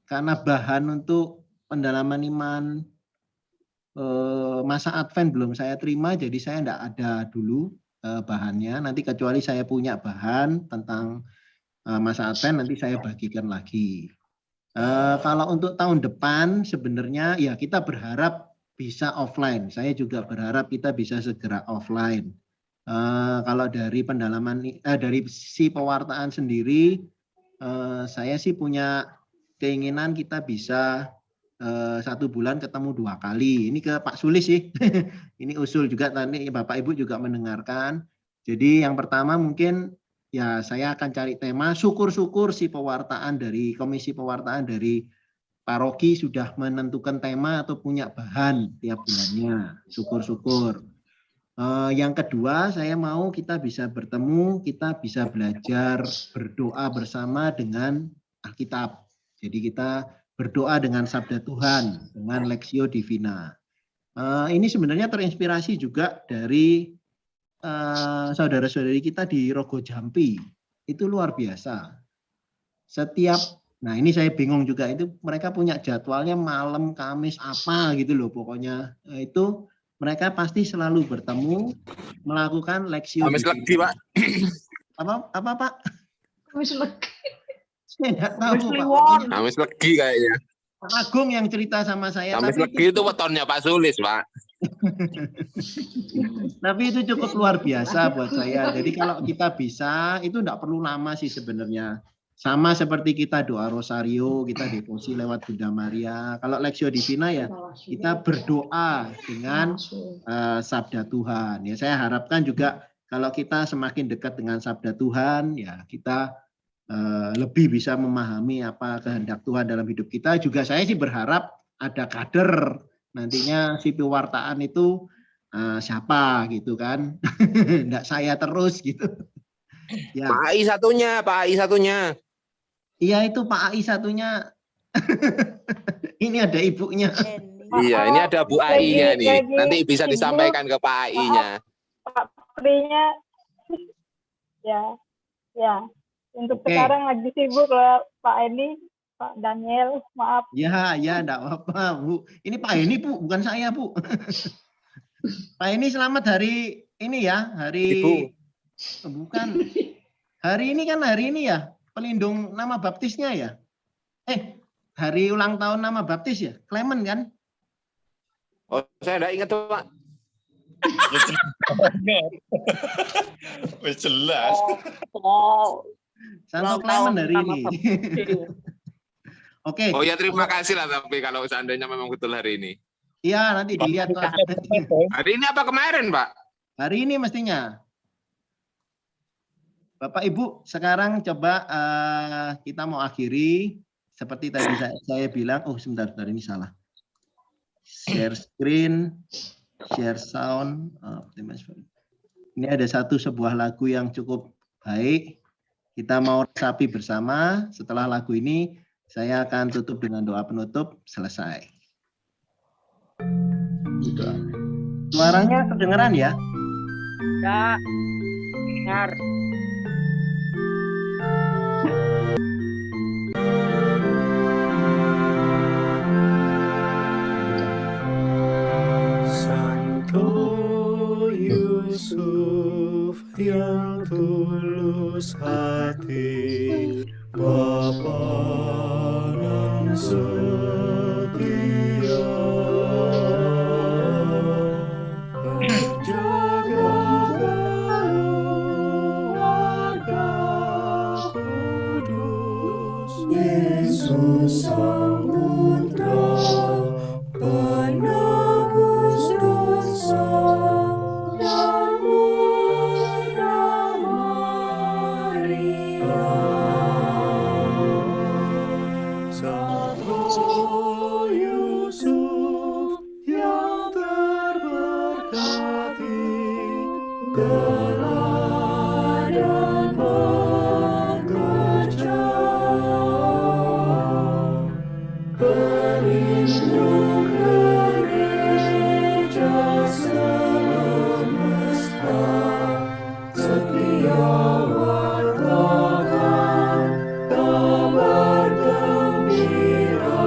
karena bahan untuk pendalaman iman masa Advent belum saya terima, jadi saya tidak ada dulu bahannya. Nanti kecuali saya punya bahan tentang masa Advent, nanti saya bagikan lagi. Kalau untuk tahun depan sebenarnya ya kita berharap bisa offline. Saya juga berharap kita bisa segera offline. Kalau dari pendalaman dari si pewartaan sendiri, saya sih punya keinginan kita bisa 1 bulan ketemu 2 kali. Ini ke Pak Sulis sih. Ini usul juga tadi Bapak Ibu juga mendengarkan. Jadi yang pertama mungkin ya saya akan cari tema, syukur-syukur si pewartaan dari komisi pewartaan dari paroki sudah menentukan tema atau punya bahan tiap bulannya. Syukur-syukur. Yang kedua, saya mau kita bisa bertemu, kita bisa belajar berdoa bersama dengan Alkitab. Jadi kita berdoa dengan sabda Tuhan, dengan Lexio Divina. Ini sebenarnya terinspirasi juga dari saudara-saudari kita di Rogo Jampi. Itu luar biasa. Nah ini saya bingung juga, itu mereka punya jadwalnya malam, Kamis, apa gitu loh pokoknya. Itu mereka pasti selalu bertemu, melakukan Lexio Kamis Legi, Pak. Apa Pak? Kamis Legi. Saya tidak tahu Pak. Kamis Legi kayaknya. Pak Agung yang cerita sama saya. Kamis Legi itu wetonnya Pak Sulis, Pak. Tapi itu cukup luar biasa buat saya. Jadi kalau kita bisa, itu tidak perlu lama sih sebenarnya. Sama seperti kita doa rosario, kita devosi lewat Bunda Maria. Kalau Lexio Divina ya kita berdoa dengan sabda Tuhan. Ya saya harapkan juga kalau kita semakin dekat dengan sabda Tuhan, ya kita lebih bisa memahami apa kehendak Tuhan dalam hidup kita. Juga saya sih berharap ada kader nantinya si pewartaan itu siapa gitu kan. Enggak saya terus gitu. Ya. Pak AI satunya. Iya itu Pak AI satunya. Ini ada ibunya. Iya, ini ada Bu AI-nya nih. Nanti bisa disampaikan ke Pak AI-nya. Pak Prinya, ya. Untuk sekarang lagi sibuk lah Pak Eni, Pak Daniel, maaf. Ya, enggak apa-apa Bu. Ini Pak Eni Bu, bukan saya Bu. Pak Eni selamat hari ini ya, hari Ibu. Bukan. Hari ini kan hari ini ya. Pelindung nama baptisnya ya? Hari ulang tahun nama baptis ya? Clement kan? Oh, saya enggak ingat, Pak. Jelas. Santo Clement hari ini. Oke. Oh ya, terima kasih lah tapi kalau seandainya memang betul hari ini. Iya, nanti dilihat Pak. Hari ini apa kemarin, Pak? Hari ini mestinya. Bapak Ibu, sekarang coba kita mau akhiri seperti tadi saya bilang. Oh sebentar ini salah. Share screen, share sound. Ini ada sebuah lagu yang cukup baik. Kita mau resapi bersama. Setelah lagu ini saya akan tutup dengan doa penutup. Selesai. Suaranya kedengeran ya? Ya. Dengar. Santo Yusuf yang tulus Yesus Sang Putra, penebus dosa dan murah Maria. Satu Yusuf yang terberkati, teladan bekerja, pelindung gereja semesta, setia wartakan kabar gembira,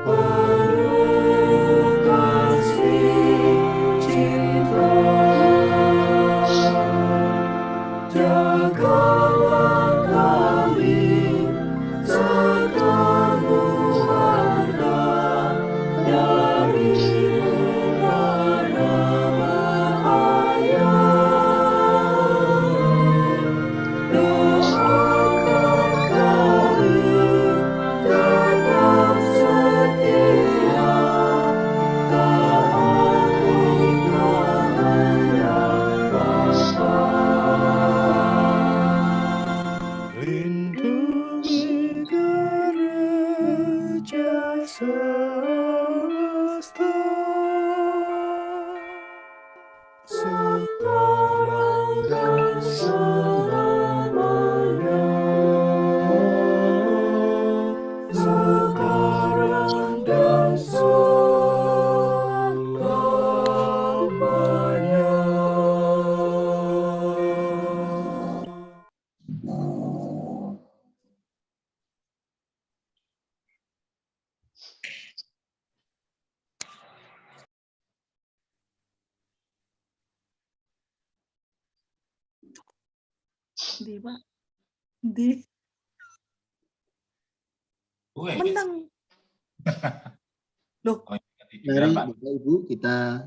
penuh kasih cinta. Jagalah kami serta keluarga dari mara bahaya. Doakan kami tetap setia, taati kehendak Bapa. Lindungi gereja semesta, sekarang dan selamanya. Sekarang dan selamanya. Di Pak, di menang. Loh, Mari Bapak Ibu kita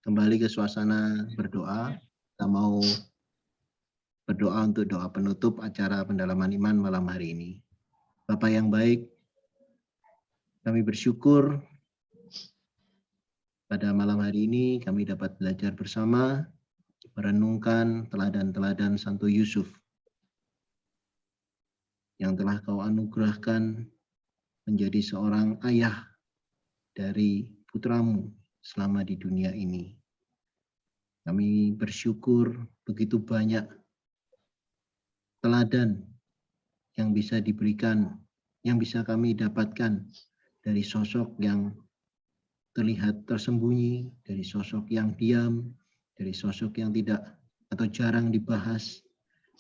kembali ke suasana berdoa. Kita mau berdoa untuk doa penutup acara pendalaman iman malam hari ini. Bapak yang baik, kami bersyukur pada malam hari ini kami dapat belajar bersama merenungkan teladan-teladan Santo Yusuf yang telah Kau anugerahkan menjadi seorang ayah dari putramu selama di dunia ini. Kami bersyukur begitu banyak teladan yang bisa diberikan, yang bisa kami dapatkan dari sosok yang terlihat tersembunyi, dari sosok yang diam, dari sosok yang tidak atau jarang dibahas,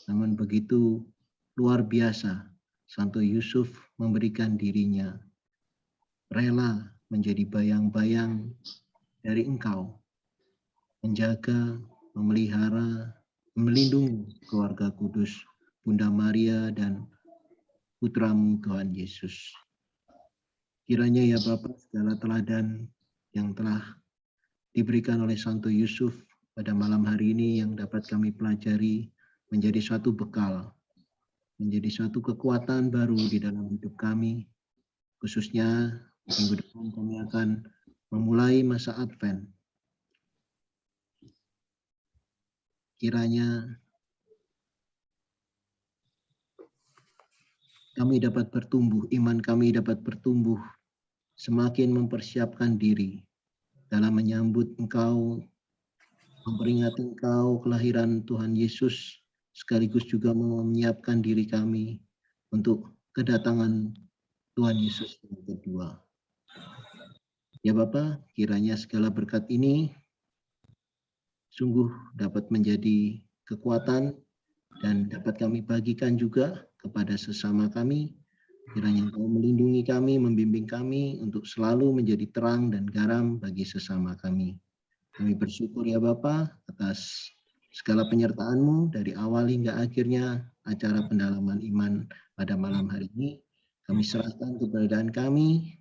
namun begitu luar biasa Santo Yusuf memberikan dirinya, rela menjadi bayang-bayang dari Engkau, menjaga, memelihara, melindungi keluarga kudus Bunda Maria dan putramu Tuhan Yesus. Kiranya ya Bapa, segala teladan yang telah diberikan oleh Santo Yusuf pada malam hari ini yang dapat kami pelajari menjadi suatu bekal, menjadi suatu kekuatan baru di dalam hidup kami. Khususnya minggu depan kami akan memulai masa Advent. Kiranya kami dapat bertumbuh, iman kami dapat bertumbuh, semakin mempersiapkan diri dalam menyambut Engkau, memperingati Engkau kelahiran Tuhan Yesus, sekaligus juga menyiapkan diri kami untuk kedatangan Tuhan Yesus yang kedua. Ya Bapa, kiranya segala berkat ini sungguh dapat menjadi kekuatan dan dapat kami bagikan juga kepada sesama kami. Kiranya Engkau melindungi kami, membimbing kami untuk selalu menjadi terang dan garam bagi sesama kami. Kami bersyukur ya Bapa atas segala penyertaan-Mu dari awal hingga akhirnya acara pendalaman iman pada malam hari ini. Kami serahkan keberadaan kami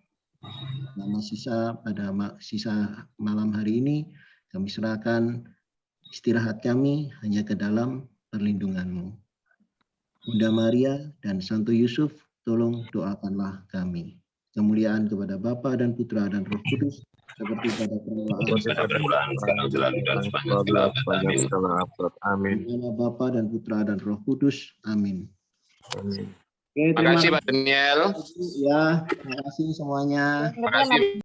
pada sisa malam hari ini. Kami serahkan istirahat kami hanya ke dalam perlindungan-Mu. Bunda Maria, dan Santo Yusuf, tolong doakanlah kami. Kemuliaan kepada Bapa dan Putra dan Roh Kudus, seperti pada permulaan, sekarang, dan sepanjang segala abad. Amin. di nama Bapa dan Putra dan Roh Kudus. Amin. Amin. Oke, Terima kasih Pak Daniel. Ya, terima kasih semuanya. Terima kasih.